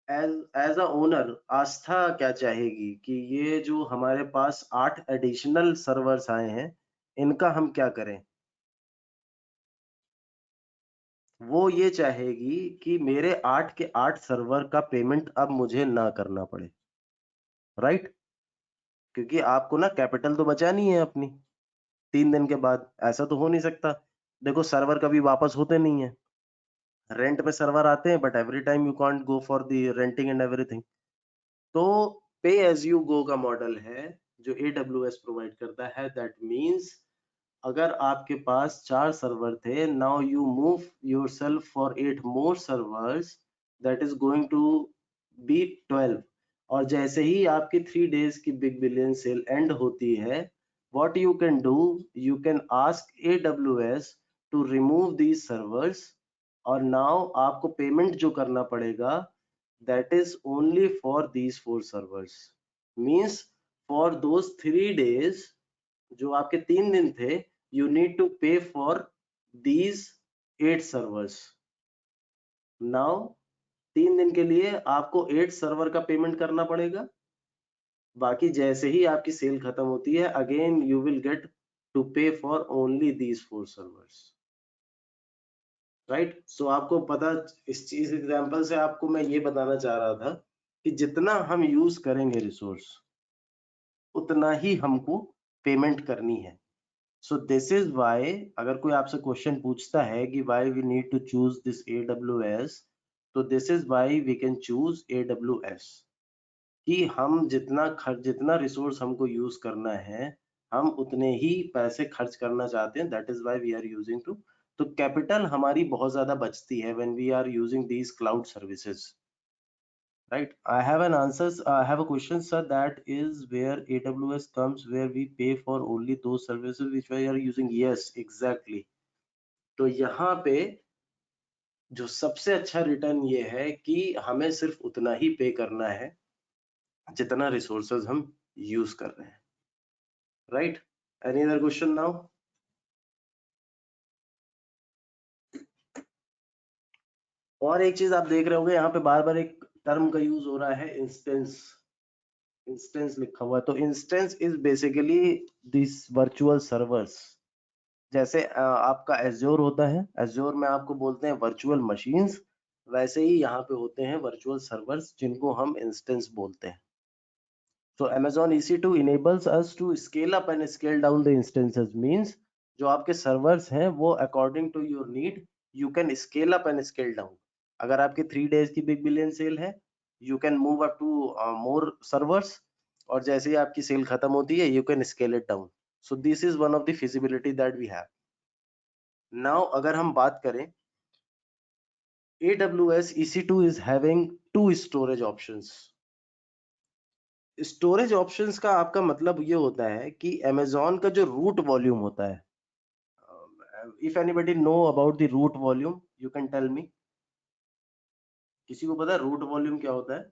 B: एज अ ओनर आस्था क्या चाहेगी कि ये जो हमारे पास 8 एडिशनल सर्वर्स आए हैं, इनका हम क्या करें? वो ये चाहेगी कि मेरे 8 के 8 सर्वर का पेमेंट अब मुझे ना करना पड़े, राइट? क्योंकि आपको ना कैपिटल तो बचानी है अपनी 3 दिन के बाद। ऐसा तो हो नहीं सकता, देखो सर्वर कभी वापस होते नहीं है। रेंट पे सर्वर आते हैं, but every time you can't go for the renting and everything. तो पे एज यू गो का मॉडल है जो AWS प्रोवाइड करता है। दैट मींस अगर आपके पास 4 सर्वर थे, now you move yourself for 8 more servers, that is going to be 12। और जैसे ही आपकी 3 डेज की बिग बिलियन सेल एंड होती है, what you can do, you can ask AWS to remove these servers। और नाउ आपको payment जो करना पड़ेगा, that is only for these 4 servers। means for those 3 days, जो आपके 3 दिन थे, you need to pay for these 8 servers। now 3 दिन के लिए आपको 8 सर्वर का पेमेंट करना पड़ेगा। बाकी जैसे ही आपकी सेल खत्म होती है, again you will get to pay for only these 4 servers, right? So आपको पता, इस चीज एग्जांपल से आपको मैं ये बताना चाह रहा था कि जितना हम यूज करेंगे रिसोर्स, उतना ही हमको पेमेंट करनी है। सो दिस इज व्हाई अगर कोई आपसे क्वेश्चन पूछता है कि why we need to choose this AWS, तो this is why we can choose AWS कि हम जितना रिसोर्स हमको यूज करना है, हम उतने ही पैसे खर्च करना चाहते हैं। That is why we are using too. तो कैपिटल हमारी बहुत ज्यादा बचती है when we are using these cloud services, right? I have an answer, I have a question sir, that is where AWS comes where we pay for only those services which we are using. Yes exactly. तो यहाँ पे जो सबसे अच्छा return ये है कि हमें सिर्फ उतना ही पे करना है जितना रिसोर्सेज हम यूज कर रहे हैं, right? Any other question now? और एक चीज आप देख रहे होंगे, यहाँ पे बार बार एक टर्म का यूज हो रहा है, इंस्टेंस। इंस्टेंस लिखा हुआ है, तो instance is basically this virtual servers. जैसे आपका एज्योर होता है, एज्योर में आपको बोलते हैं वर्चुअल मशीन्स, वैसे ही यहाँ पे होते हैं वर्चुअल सर्वर्स जिनको हम इंस्टेंस बोलते हैं। So Amazon EC2 enables us to scale up and scale down the instances. Means जो आपके servers हैं वो according to your need you can scale up and scale down. अगर आपके 3 days की बिग बिलियन सेल है you can move up to more servers, और जैसे ही आपकी सेल खत्म होती है you can scale it down. So this is one of the feasibility that we have. Now अगर हम बात करें, AWS EC2 is having 2 storage options. Storage options का आपका मतलब ये होता है कि Amazon का जो रूट वॉल्यूम होता है, if anybody know about the root volume you can tell me. किसी को पता है रूट वॉल्यूम क्या होता है?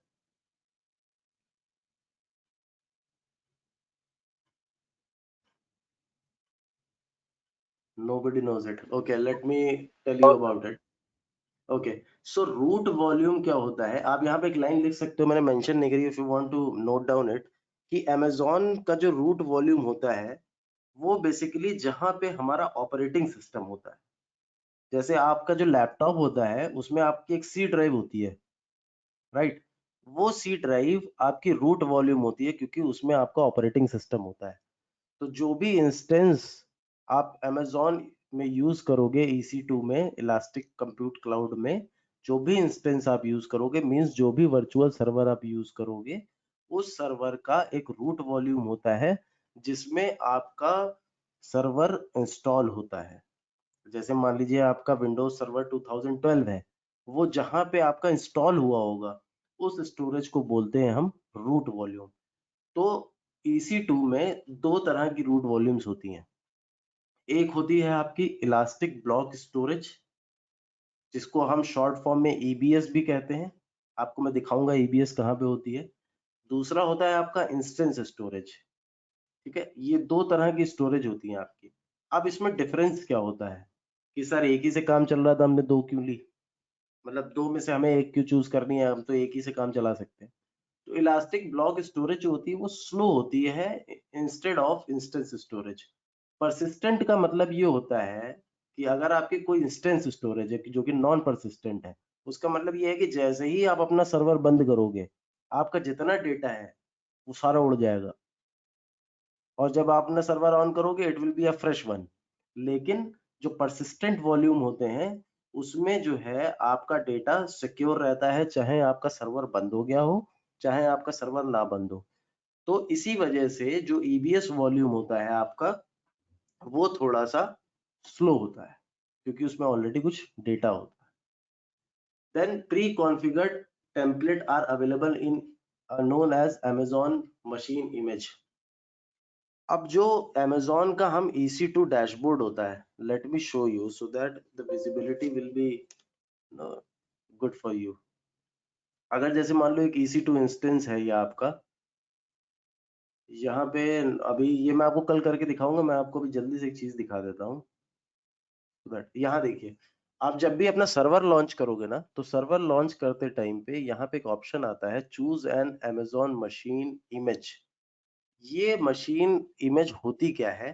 B: Nobody knows it. Okay, let me tell you about it. Okay, so root volume क्या होता है? आप यहाँ पे एक लाइन लिख सकते हो, मैंने मेंशन नहीं करी, if you want to note down it, कि Amazon का जो रूट वॉल्यूम होता है वो बेसिकली जहां पे हमारा ऑपरेटिंग सिस्टम होता है. जैसे आपका जो लैपटॉप होता है उसमें आपकी एक सी ड्राइव होती है, राइट? वो सी ड्राइव आपकी रूट वॉल्यूम होती है क्योंकि उसमें आपका ऑपरेटिंग सिस्टम होता है. तो जो भी इंस्टेंस आप Amazon में यूज करोगे EC2 में, इलास्टिक कंप्यूट क्लाउड में, जो भी इंस्टेंस आप यूज करोगे, मींस जो भी वर्चुअल सर्वर आप यूज करोगे, उस सर्वर का एक रूट वॉल्यूम होता है जिसमें आपका सर्वर इंस्टॉल होता है. जैसे मान लीजिए आपका विंडोज सर्वर 2012 है, वो जहां पे आपका इंस्टॉल हुआ होगा उस स्टोरेज को बोलते हैं हम रूट वॉल्यूम. तो EC2 में 2 तरह की रूट वॉल्यूम्स होती हैं. एक होती है आपकी इलास्टिक ब्लॉक स्टोरेज, जिसको हम शॉर्ट फॉर्म में EBS भी कहते हैं. आपको मैं दिखाऊंगा EBS कहाँ पे होती है. दूसरा होता है आपका इंस्टेंस स्टोरेज. ठीक है, ये 2 तरह की स्टोरेज होती हैं आपकी. अब इसमें डिफरेंस क्या होता है कि सर एक ही से काम चल रहा था, हमने 2 क्यों ली? मतलब 2 में से हमें एक क्यों चूज करनी है, हम तो एक ही से काम चला सकते हैं. तो इलास्टिक ब्लॉक स्टोरेज जो होती है वो स्लो होती है instead of instance storage. Persistent का मतलब ये होता है कि अगर आपकी कोई इंस्टेंस स्टोरेज है जो कि नॉन परसिस्टेंट है, उसका मतलब ये है कि जैसे ही आप अपना सर्वर बंद करोगे, आपका जितना डेटा है वो सारा उड़ जाएगा, और जब आप अपना सर्वर ऑन करोगे it will be a fresh one. लेकिन जो परसिस्टेंट वॉल्यूम होते हैं उसमें जो है आपका डेटा सिक्योर रहता है, चाहे आपका सर्वर बंद हो गया हो, चाहे आपका सर्वर ना बंद हो. तो इसी वजह से जो EBS वॉल्यूम होता है आपका वो थोड़ा सा स्लो होता है क्योंकि उसमें ऑलरेडी कुछ डेटा होता है. Then preconfigured template are available in known as Amazon machine image. अब जो Amazon का हम EC2 डैशबोर्ड होता है, let me show you so that the visibility will be good for you. अगर जैसे मान लो एक EC2 इंस्टेंस है ये आपका, यहाँ पे अभी ये मैं आपको कल करके दिखाऊंगा, मैं आपको अभी जल्दी से एक चीज दिखा देता हूँ. यहाँ देखिए, आप जब भी अपना सर्वर लॉन्च करोगे ना, तो सर्वर लॉन्च करते टाइम पे यहाँ पे एक ऑप्शन आता है choose an Amazon machine image. ये मशीन इमेज होती क्या है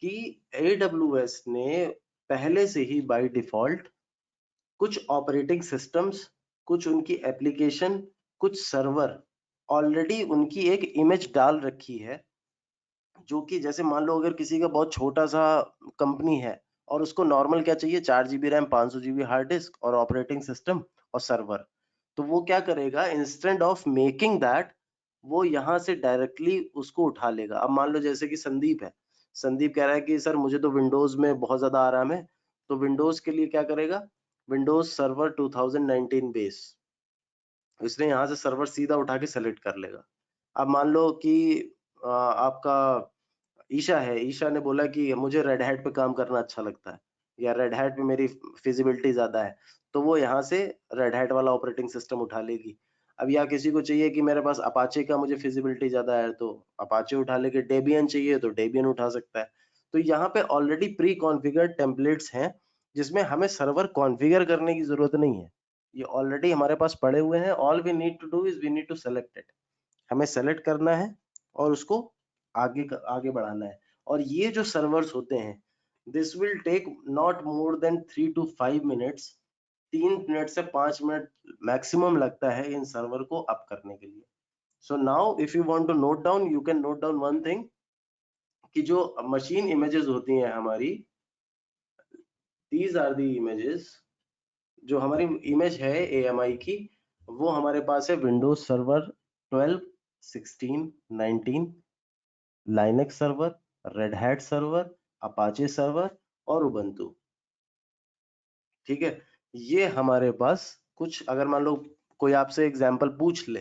B: कि AWS ने पहले से ही बाय डिफॉल्ट कुछ ऑपरेटिंग सिस्टम्स, कुछ उनकी एप्लीकेशन, कुछ सर्वर ऑलरेडी उनकी एक इमेज डाल रखी है, जो कि जैसे मान लो अगर किसी का बहुत छोटा सा कंपनी है और उसको नॉर्मल क्या चाहिए, 4 GB RAM, 500 GB hard disc और ऑपरेटिंग सिस्टम और सर्वर, तो वो क्या करेगा, इंस्टेड ऑफ मेकिंग दैट, वो यहाँ से डायरेक्टली उसको उठा लेगा. अब मान लो जैसे कि संदीप है, संदीप कह रहा है कि सर मुझे तो विंडोज में बहुत ज्यादा आराम है, तो विंडोज के लिए क्या करेगा, विंडोज सर्वर 2019 बेस, इसने यहाँ से सर्वर सीधा उठा के सेलेक्ट कर लेगा. अब मान लो कि आपका ईशा है, ईशा ने बोला कि मुझे रेड हैट पे काम करना अच्छा लगता है, या रेड हैट पे मेरी फिजिबिलिटी ज्यादा है, तो वो यहाँ से रेड हैट वाला ऑपरेटिंग सिस्टम उठा लेगी. अब या किसी को चाहिए कि मेरे पास अपाचे का मुझे फिजिबिलिटी ज्यादा है, तो अपाचे उठा लेके, डेबियन चाहिए तो डेबियन उठा सकता है. तो यहाँ पे ऑलरेडी प्री कॉन्फ़िगर्ड टेम्पलेट्स हैं जिसमें हमें सर्वर कॉन्फ़िगर करने की जरूरत नहीं है, ये ऑलरेडी हमारे पास पड़े हुए हैं. All we need to do is we need to select it. हमें सेलेक्ट करना है और उसको आगे बढ़ाना है. और ये जो सर्वर्स होते हैं, this will take not more than 3 to 5 minutes. 3 minute से 5 मिनट मैक्सिमम लगता है इन सर्वर को अप करने के लिए. So now if you want to note down, you can note down one thing कि जो machine images होती हैं हमारी, these are the images, जो हमारी image है AMI की, वो हमारे पास है Windows Server 12, 16, 19, Linux Server, Red Hat Server, Apache Server और Ubuntu. ठीक है, ये हमारे पास कुछ, अगर मान लो कोई आपसे एग्जांपल पूछ ले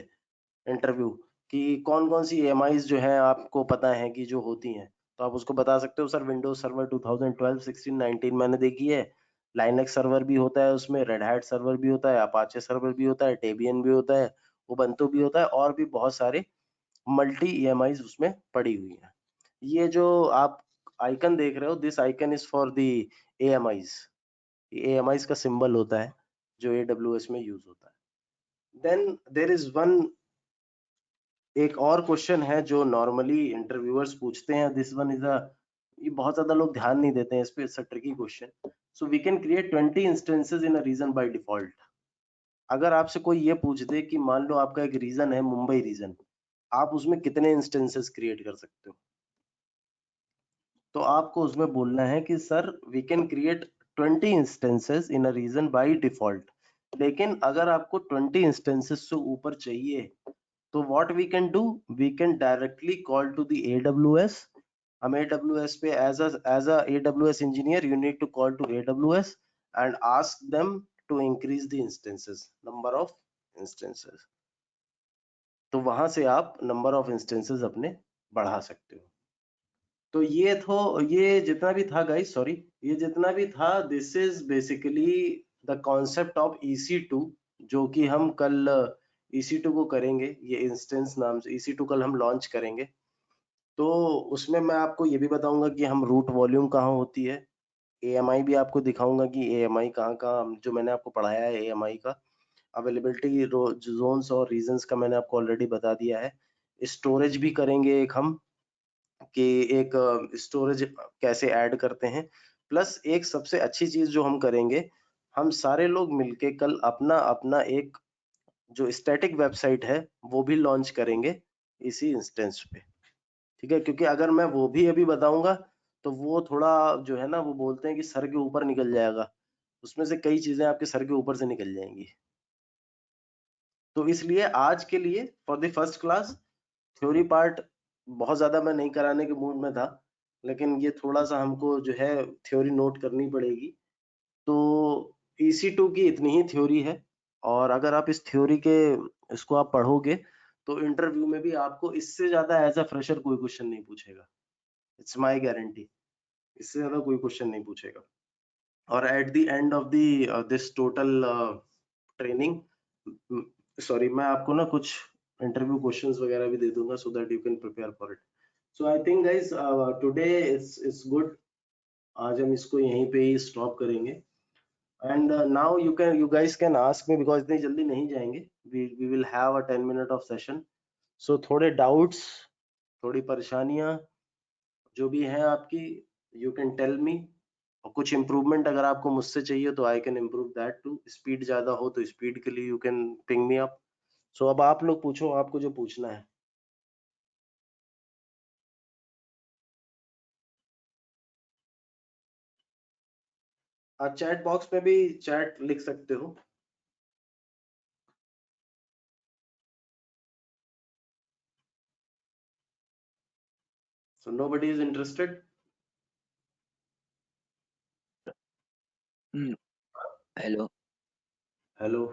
B: इंटरव्यू कि कौन कौन सी AMIs जो है आपको पता है कि जो होती हैं, तो आप उसको बता सकते हो सर विंडोज सर्वर 2012, 16, 19 मैंने देखी है, लाइनक्स सर्वर भी होता है उसमें, रेड हैट सर्वर भी होता है, अपाचे सर्वर भी होता है, डेबियन भी होता है, उबंटू भी होता है, और भी बहुत सारे मल्टी EMIs उसमें पड़ी हुई हैं. ये जो आप आइकन देख रहे हो, this icon is for the AMIs. AMIs का सिंबल होता है जो AWS में यूज होता है. देन देयर इज वन, एक और क्वेश्चन है जो नॉर्मली इंटरव्यूअर्स पूछते हैं. दिस वन इज अ, ये बहुत ज्यादा लोग ध्यान नहीं देते हैं इस पे, it's a tricky question. So we can create 20 instances in a region by default. अगर आपसे कोई ये पूछ दे कि मान लो आपका एक रीजन है मुंबई रीजन, आप उसमें कितने इंस्टेंसेस क्रिएट कर सकते हो, तो आपको उसमें बोलना है कि sir we can create 20 instances in a region by default. लेकिन अगर आपको 20 इंस्टेंसेस से ऊपर चाहिए, तो what we can do, we can directly call to the AWS. हम AWS पे as a AWS engineer, you need to call to AWS and ask them to increase the instances, number of instances. तो वहां से आप number of instances अपने बढ़ा सकते हो. तो ये जितना भी था गाइस, सॉरी, ये जितना भी था, this is basically the concept of EC2, जो कि हम कल EC2 को करेंगे. ये इंस्टेंस नाम से EC2 कल हम लॉन्च करेंगे. तो उसमें मैं आपको ये भी बताऊंगा कि हम रूट वॉल्यूम कहाँ होती है, AMI भी आपको दिखाऊंगा कि AMI कहाँ कहाँ, जो मैंने आपको पढ़ाया है AMI का, अवेलेबिलिटी जोन्स और रीजंस का मैंने आपको ऑलरेडी बता दिया है. स्टोरेज भी करेंगे एक हम, कि एक स्टोरेज कैसे ऐड करते हैं. प्लस एक सबसे अच्छी चीज जो हम करेंगे, हम सारे लोग मिलके कल अपना अपना एक जो स्टैटिक वेबसाइट है वो भी लॉन्च करेंगे इसी इंस्टेंस पे. ठीक है, क्योंकि अगर मैं वो भी अभी बताऊंगा तो वो थोड़ा जो है ना, वो बोलते हैं कि सर के ऊपर निकल जाएगा, उसमें से कई चीजें आपके सर के ऊपर से निकल जाएंगी. तो इसलिए आज के लिए for the first class, theory part बहुत ज्यादा मैं नहीं कराने के मूड में था, लेकिन ये थोड़ा सा हमको जो है थ्योरी नोट करनी पड़ेगी. तो EC2 की इतनी ही थ्योरी है, और अगर आप इस थ्योरी के इसको आप पढ़ोगे तो इंटरव्यू में भी आपको इससे ज्यादा एज अ फ्रेशर कोई क्वेश्चन नहीं पूछेगा. इट्स माय गारंटी, इससे ज्यादा कोई क्वेश्चन नहीं पूछेगा. और eight the end of the this total training, sorry, मैं आपको ना कुछ इंटरव्यू क्वेश्चंस वगैरह भी दे दूंगा सो that you can prepare for it. So I think guys today it's good. आज हम इसको यहीं पे ही स्टॉप करेंगे. And now you guys can ask me, because इतनी जल्दी नहीं जाएंगे. We will have a 10 minute of session. So थोड़े doubts, थोड़ी परेशानियां जो भी हैं आपकी, you can tell me. और कुछ improvement अगर आपको मुझसे चाहिए तो I can improve that too. Speed ज्यादा हो तो स्पीड के लिए you can ping me up. So अब आप लोग पूछो, आपको जो पूछना है. आप चैट बॉक्स में भी चैट लिख सकते हो. So nobody is interested.
H: Hello.
B: Hello.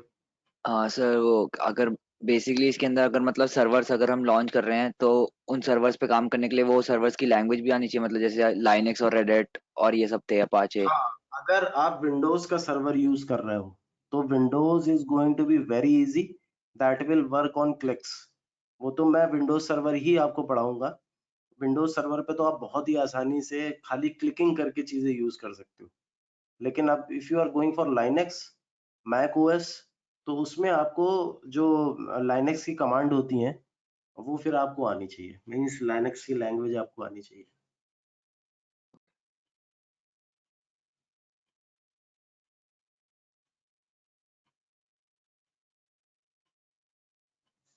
H: हाँ सर, वो अगर बेसिकली इसके अंदर अगर मतलब सर्वर्स अगर हम लॉन्च कर रहे हैं तो उन सर्वर्स पे काम करने के लिए वो सर्वर्स की लैंग्वेज भी आनी चाहिए, मतलब जैसे लाइनेक्स और रेड और ये सब थे, अपाचे.
B: हाँ, अगर आप विंडोज का सर्वर यूज कर रहे हो तो Windows is going to be very easy, that will work on clicks. वो तो मैं विंडोज सर्वर ही आपको पढ़ाऊंगा. विंडोज सर्वर पे तो आप बहुत ही आसानी से खाली क्लिकिंग करके चीजें यूज कर सकते हो. लेकिन अब if you are going for Linux, Mac OS, तो उसमें आपको जो लाइनेक्स की कमांड होती हैं वो फिर आपको आनी चाहिए, मीन्स लाइनेक्स की लैंग्वेज आपको आनी चाहिए.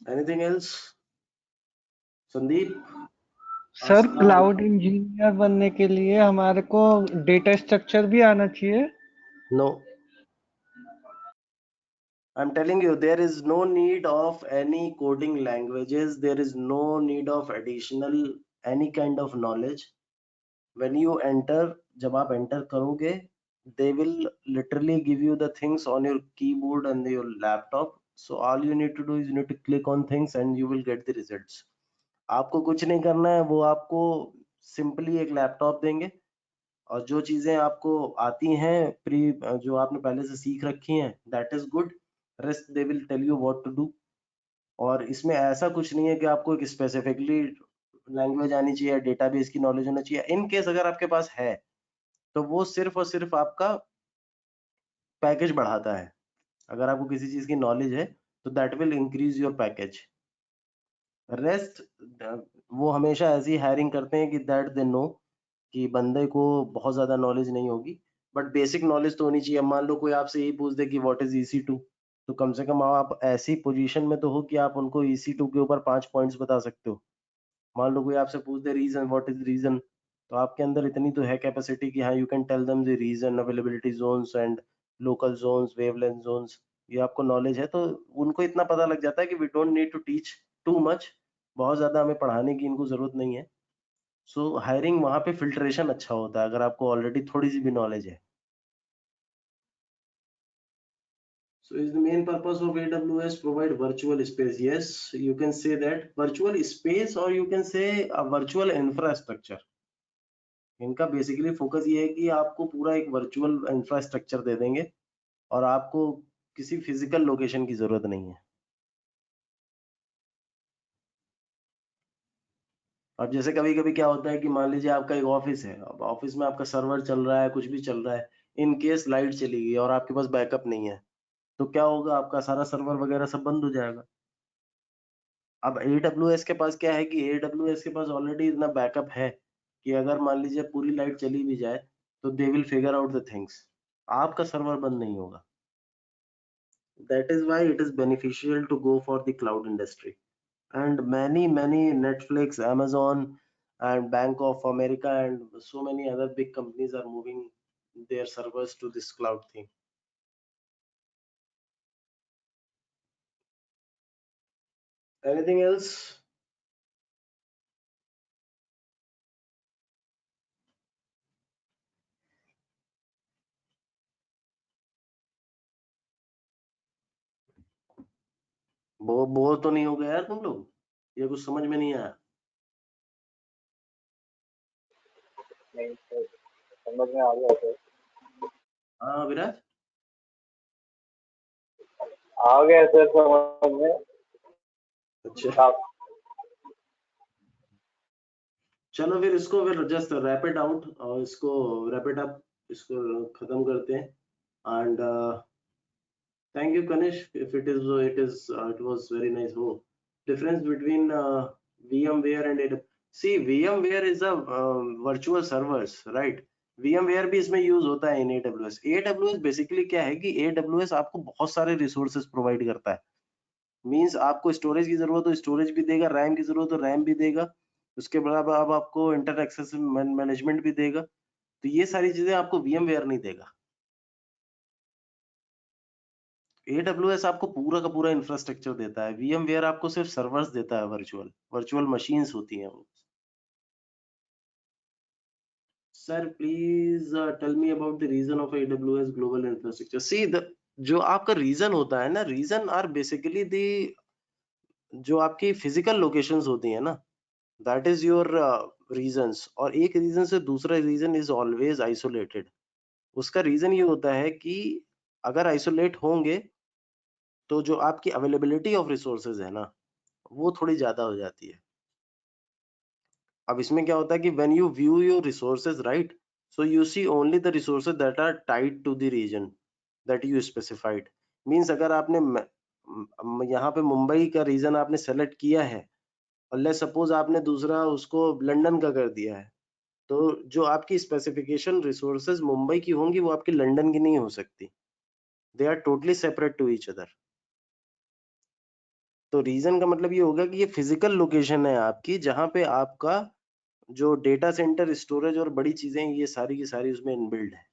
B: Anything else? संदीप,
E: सर
B: अस्सलाम
E: क्लाउड
B: वालेकुम।
E: इंजीनियर बनने के लिए हमारे को डेटा स्ट्रक्चर भी आना चाहिए।
B: No, I'm telling you, there is no need of any coding languages. There is no need of additional any kind of knowledge. When you enter, जब आप enter करोगे, they will literally give you the things on your keyboard and your laptop. So all you need to do is you need to click on things and you will get the results. आपको कुछ नहीं करना है, वो आपको simply एक laptop देंगे और जो चीजें आपको आती हैं जो आपने पहले से सीख रखी हैं, that is good. Rest they will tell you what to do. और इसमें ऐसा कुछ नहीं है कि आपको एक स्पेसिफिकली लैंग्वेज आनी चाहिए, डेटाबेस की नॉलेज होना चाहिए। इन केस अगर आपके पास है तो वो सिर्फ और सिर्फ आपका पैकेज बढ़ाता है। अगर आपको किसी चीज की नॉलेज है तो that will increase your package. Rest वो हमेशा ऐसी हायरिंग करते हैं कि दैट दे नो कि बंदे को बहुत ज्यादा नॉलेज नहीं होगी, बट बेसिक नॉलेज तो होनी चाहिए। मान लो कोई आपसे यही पूछ दे कि व्हाट इज EC2, तो कम से कम आप ऐसी पोजीशन में तो हो कि आप उनको EC2 के ऊपर 5 पॉइंट्स बता सकते हो। मान लो कोई आपसे पूछ दे रीजन, व्हाट इज रीजन, तो आपके अंदर इतनी तो है कैपेसिटी कि हाँ you can tell them the region, availability zones and local zones, wavelength zones. ये आपको नॉलेज है तो उनको इतना पता लग जाता है कि we don't need to teach too much. बहुत ज्यादा हमें पढ़ाने की इनको जरूरत नहीं है। सो हायरिंग वहां पे फिल्ट्रेशन अच्छा होता है अगर आपको ऑलरेडी थोड़ी सी भी नॉलेज है। So is the main purpose of AWS provide virtual space? Yes, you can say that virtual space or you can say a virtual infrastructure. इनका बेसिकली फोकस ये है कि आपको पूरा एक वर्चुअल इंफ्रास्ट्रक्चर दे देंगे और आपको किसी फिजिकल लोकेशन की जरूरत नहीं है। अब जैसे कभी कभी क्या होता है कि मान लीजिए आपका एक ऑफिस है, अब ऑफिस में आपका सर्वर चल रहा है, कुछ भी चल रहा है, इन केस लाइट चली गई और आपके पास बैकअप नहीं है तो क्या होगा, आपका सारा सर्वर वगैरह सब बंद हो जाएगा। अब AWS के पास क्या है कि AWS के पास ऑलरेडी इतना बैकअप है कि अगर मान लीजिए पूरी लाइट चली भी जाए तो they will figure out the things, आपका सर्वर बंद नहीं होगा। That is why it is beneficial to go for the cloud industry. And many Netflix, Amazon and Bank of America and so many other big companies are moving their servers to this cloud thing. Anything else? Bore तो नहीं हो गया यार तुम लोग? ये कुछ समझ में नहीं आया?
D: नहीं सर, समझ में आ गया सर।
B: हाँ विराज,
D: आ गया सर समझ में।
B: अच्छा चलो फिर इसको फिर जस्ट रैप इट आउट और इसको रैप इट अप, इसको खत्म करते हैं। And thank you Kanish, if it was very nice. Oh, difference between VMware and AWS. See, VMware is a virtual servers, right? VMware भी इसमें यूज होता है in AWS. AWS बेसिकली क्या है कि AWS आपको बहुत सारे रिसोर्सेज प्रोवाइड करता है। मींस आपको स्टोरेज की जरूरत हो स्टोरेज भी देगा, रैम की जरूरत हो रैम भी देगा, उसके बाद अब आपको इंटर एक्सेस मैनेजमेंट भी देगा। तो ये सारी चीजें आपको VMware नहीं देगा। AWS आपको पूरा का पूरा इंफ्रास्ट्रक्चर देता है, VMware आपको सिर्फ सर्वर्स देता है, वर्चुअल मशीन्स होती हैं वो। Sir please tell me about the region of AWS global infrastructure. See the जो आपका रीजन होता है ना, रीजन आर बेसिकली द जो आपकी फिजिकल लोकेशंस होती है ना, दैट इज योर रीजंस। और एक रीजन से दूसरा रीजन इज ऑलवेज आइसोलेटेड। उसका रीजन ये होता है कि अगर आइसोलेट होंगे तो जो आपकी अवेलेबिलिटी ऑफ रिसोर्सेज है ना वो थोड़ी ज्यादा हो जाती है। अब इसमें क्या होता है कि when you view your resources, right, so you see only the resources that are tied to the region that you specified. Means अगर आपने यहाँ पे मुंबई का रीजन आपने सेलेक्ट किया है और लेट्स सपोज आपने दूसरा उसको लंदन का कर दिया है, तो जो आपकी स्पेसिफिकेशन रिसोर्सेज मुंबई की होंगी वो आपकी लंदन की नहीं हो सकती। They are totally separate to each other. तो रीजन का मतलब ये होगा कि ये फिजिकल लोकेशन है आपकी, जहां पे आपका जो डेटा सेंटर, स्टोरेज और बड़ी चीजें ये सारी की सारी उसमें इनबिल्ड है।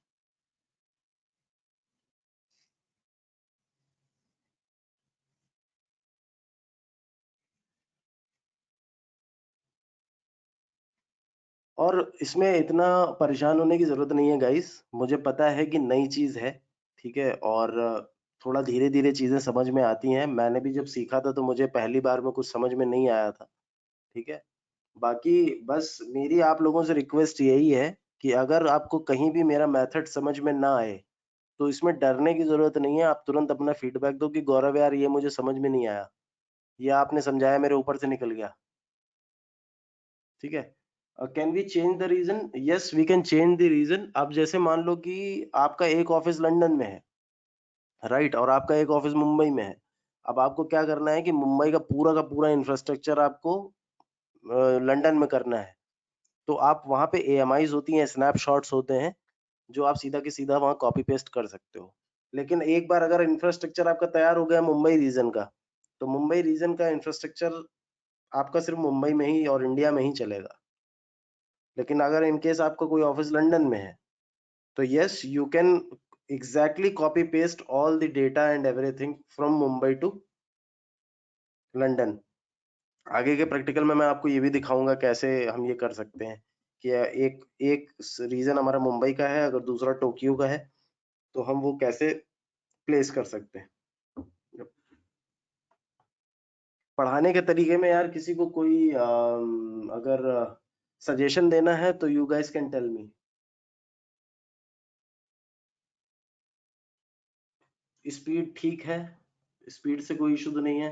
B: और इसमें इतना परेशान होने की जरूरत नहीं है गाइस, मुझे पता है कि नई चीज है, ठीक है, और थोड़ा धीरे धीरे चीजें समझ में आती हैं। मैंने भी जब सीखा था तो मुझे पहली बार में कुछ समझ में नहीं आया था, ठीक है। बाकी बस मेरी आप लोगों से रिक्वेस्ट यही है कि अगर आपको कहीं भी मेरा मेथड समझ में ना आए तो इसमें डरने की जरूरत नहीं है, आप तुरंत अपना फीडबैक दो कि गौरव यार ये मुझे समझ में नहीं आया, ये आपने समझाया मेरे ऊपर से निकल गया, ठीक है। Can we change the region? Yes we can change the region. अब जैसे मान लो कि आपका एक ऑफिस लंदन में है, राइट, और आपका एक ऑफिस मुंबई में है। अब आपको क्या करना है कि मुंबई का पूरा इंफ्रास्ट्रक्चर आपको लंदन में करना है। तो आप वहां पे AMIs होती हैं, स्नैपशॉट्स होते हैं, जो आप सीधा के सीधा वहां कॉपी पेस्ट कर सकते हो। लेकिन एक बार अगर इंफ्रास्ट्रक्चर आपका तैयार हो गया मुंबई रीजन का, तो मुंबई रीजन का इंफ्रास्ट्रक्चर आपका सिर्फ मुंबई में ही और इंडिया में ही चलेगा। लेकिन अगर इनकेस आपका कोई ऑफिस लंदन में है, तो yes you can exactly copy paste all the data and everything from Mumbai to London। आगे के प्रैक्टिकल में मैं आपको ये भी दिखाऊंगा कैसे हम ये कर सकते हैं कि एक एक रीजन हमारा मुंबई का है, अगर दूसरा टोक्यो का है, तो हम वो कैसे प्लेस कर सकते हैं। पढ़ाने के तरीके में यार किसी को कोई अगर सजेशन देना है तो you guys can tell me. Speed ठीक है, स्पीड से कोई इशू तो नहीं है?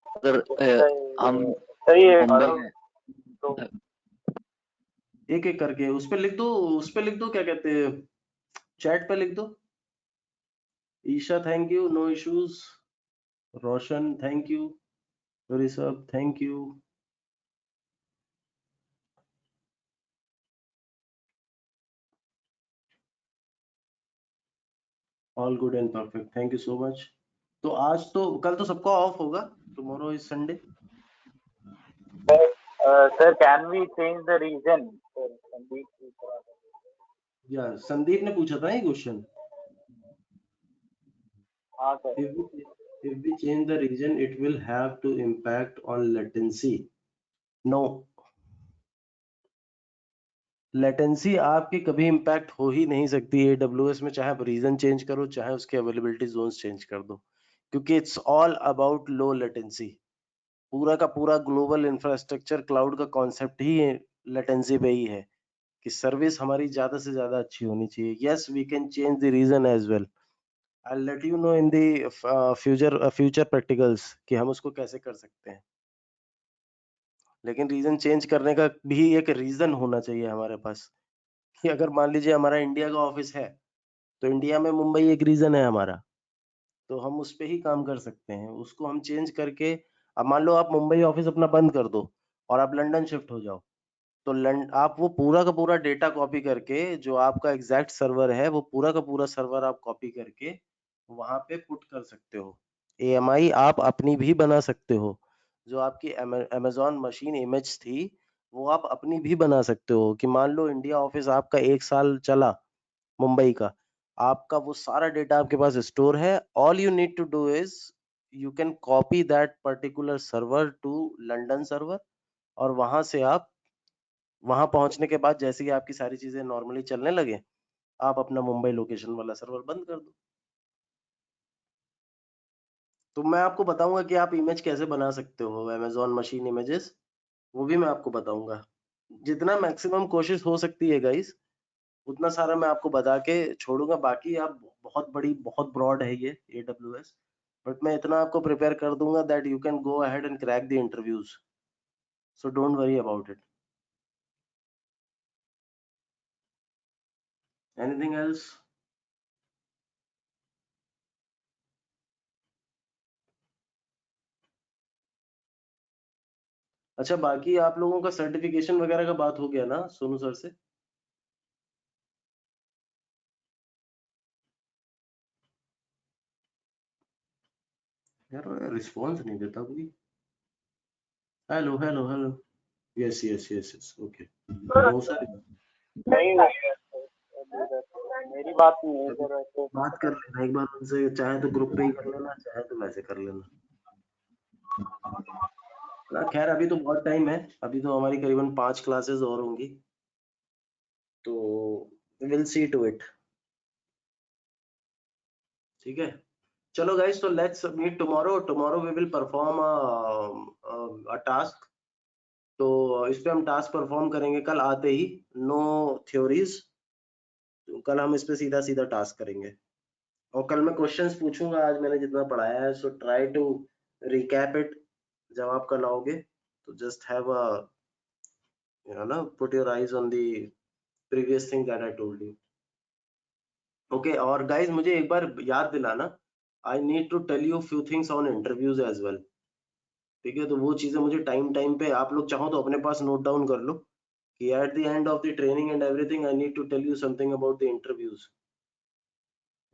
H: अगर हम
D: सही है
H: मुंबई
D: गौरव।
H: में
D: तो
B: एक एक करके उस पे लिख दो, उस पे लिख दो, क्या कहते हैं, चैट पे लिख दो। Isha thank you, no issues. Roshan thank you, Rishabh thank you. All good and perfect, thank you so much. तो आज तो, कल तो सबका ऑफ होगा, tomorrow is Sunday.
D: Sir can we change the region?
B: या संदीप ने पूछा था ये क्वेश्चन।
D: हाँ sir.
B: if we change the region it will have to impact on latency। no, latency आपकी कभी इम्पैक्ट हो ही नहीं सकती AWS में, चाहे आप रीजन चेंज करो, चाहे उसके अवेलेबिलिटी जोन्स चेंज कर दो, क्योंकि it's all about low latency. पूरा का पूरा ग्लोबल इंफ्रास्ट्रक्चर क्लाउड का कॉन्सेप्ट ही लेटेंसी पे ही है कि सर्विस हमारी ज्यादा से ज्यादा अच्छी होनी चाहिए। Yes we can change the region as well. I'll let you know in the future practicals कि हम उसको कैसे कर सकते हैं। लेकिन रीजन चेंज करने का भी एक रीजन होना चाहिए हमारे पास, कि अगर मान लीजिए हमारा इंडिया का ऑफिस है, तो इंडिया में मुंबई एक रीजन है हमारा, तो हम उस पे ही काम कर सकते हैं। उसको हम चेंज करके, अब मान लो आप मुंबई ऑफिस अपना बंद कर दो और आप लंदन शिफ्ट हो जाओ, तो आप वो पूरा का पूरा डेटा कॉपी करके, जो आपका एग्जैक्ट सर्वर है वो पूरा का पूरा सर्वर आप कॉपी करके वहां पे पुट कर सकते हो। AMI आप अपनी भी बना सकते हो, जो आपकी अमेजोन मशीन इमेज थी वो आप अपनी भी बना सकते हो। कि मान लो इंडिया ऑफिस आपका 1 साल चला मुंबई का, आपका वो सारा डेटा आपके पास स्टोर है। All you need to do is you can copy that particular server to London server, और वहां से आप वहां पहुंचने के बाद जैसे ही आपकी सारी चीजें नॉर्मली चलने लगे, आप अपना मुंबई लोकेशन वाला सर्वर बंद कर दो। तो मैं आपको बताऊंगा कि आप इमेज कैसे बना सकते हो, अमेजोन मशीन इमेजेस, वो भी मैं आपको बताऊंगा। जितना मैक्सिमम कोशिश हो सकती है गाइस, उतना सारा मैं आपको बता के छोड़ूंगा। बाकी आप बहुत ब्रॉड है ये AWS, बट मैं इतना आपको प्रिपेयर कर दूंगा that you can go ahead and crack the interviews, so don't worry about it. Anything else? अच्छा, बाकी आप लोगों का सर्टिफिकेशन वगैरह का बात हो गया ना सोनू सर से? यार रिस्पॉन्स नहीं देता कोई। Hello hello hello, yes yes yes yes, okay. No sir,
D: नहीं मेरी बात नहीं है सर वैसे।
B: बात कर लेना एक बार उनसे, चाहे तो ग्रुप पे ही कर लेना, चाहे तो वैसे कर लेना ना। खैर अभी तो बहुत टाइम है, अभी तो हमारी करीबन 5 क्लासेस और होंगी, तो विल सी टू इट। ठीक है, चलो गाइस, तो let's meet tomorrow. Tomorrow we will perform a task. तो इस पे हम टास्क परफॉर्म करेंगे कल आते ही, नो थ्योरीज। तो कल हम इस पे सीधा सीधा टास्क करेंगे, और कल मैं क्वेश्चंस पूछूंगा आज मैंने जितना पढ़ाया है, so try to recap it जब आप कल आओगे। तो just have a put your eyes on the previous thing that I told you. Okay, और गाइज मुझे एक बार याद दिलाना, I need to tell you few things on interviews as well. ठीक है, तो वो चीजें मुझे टाइम टाइम पे, आप लोग चाहो तो अपने पास नोट डाउन कर लो कि at the end of the training and everything I need to tell you something about the interviews.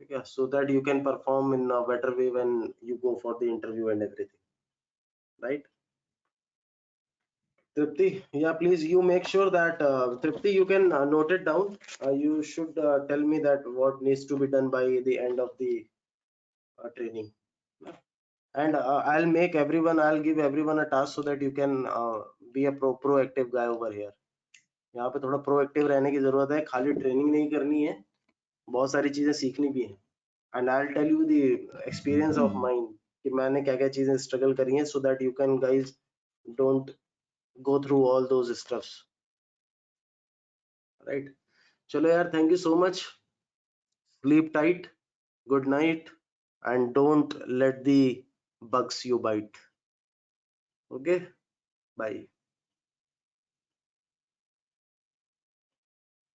B: ठीक है, so that you can perform in a better way when you go for the interview and everything, right? Tripti, yeah, please you make sure that Tripti, you can note it down. You should tell me that what needs to be done by the end of the training, and I'll give everyone a task so that you can be a proactive guy over here. यहाँ पे थोड़ा proactive रहने की जरूरत है, खाली training नहीं करनी है, बहुत सारी चीजें सीखनी भी है। And I will tell you the experience of mine कि मैंने क्या क्या चीजें स्ट्रगल करी हैं, so that you can guys don't go through all those stuffs, right? चलो यार, thank you so much, sleep tight, good night, and don't let the bugs you bite. Okay, bye.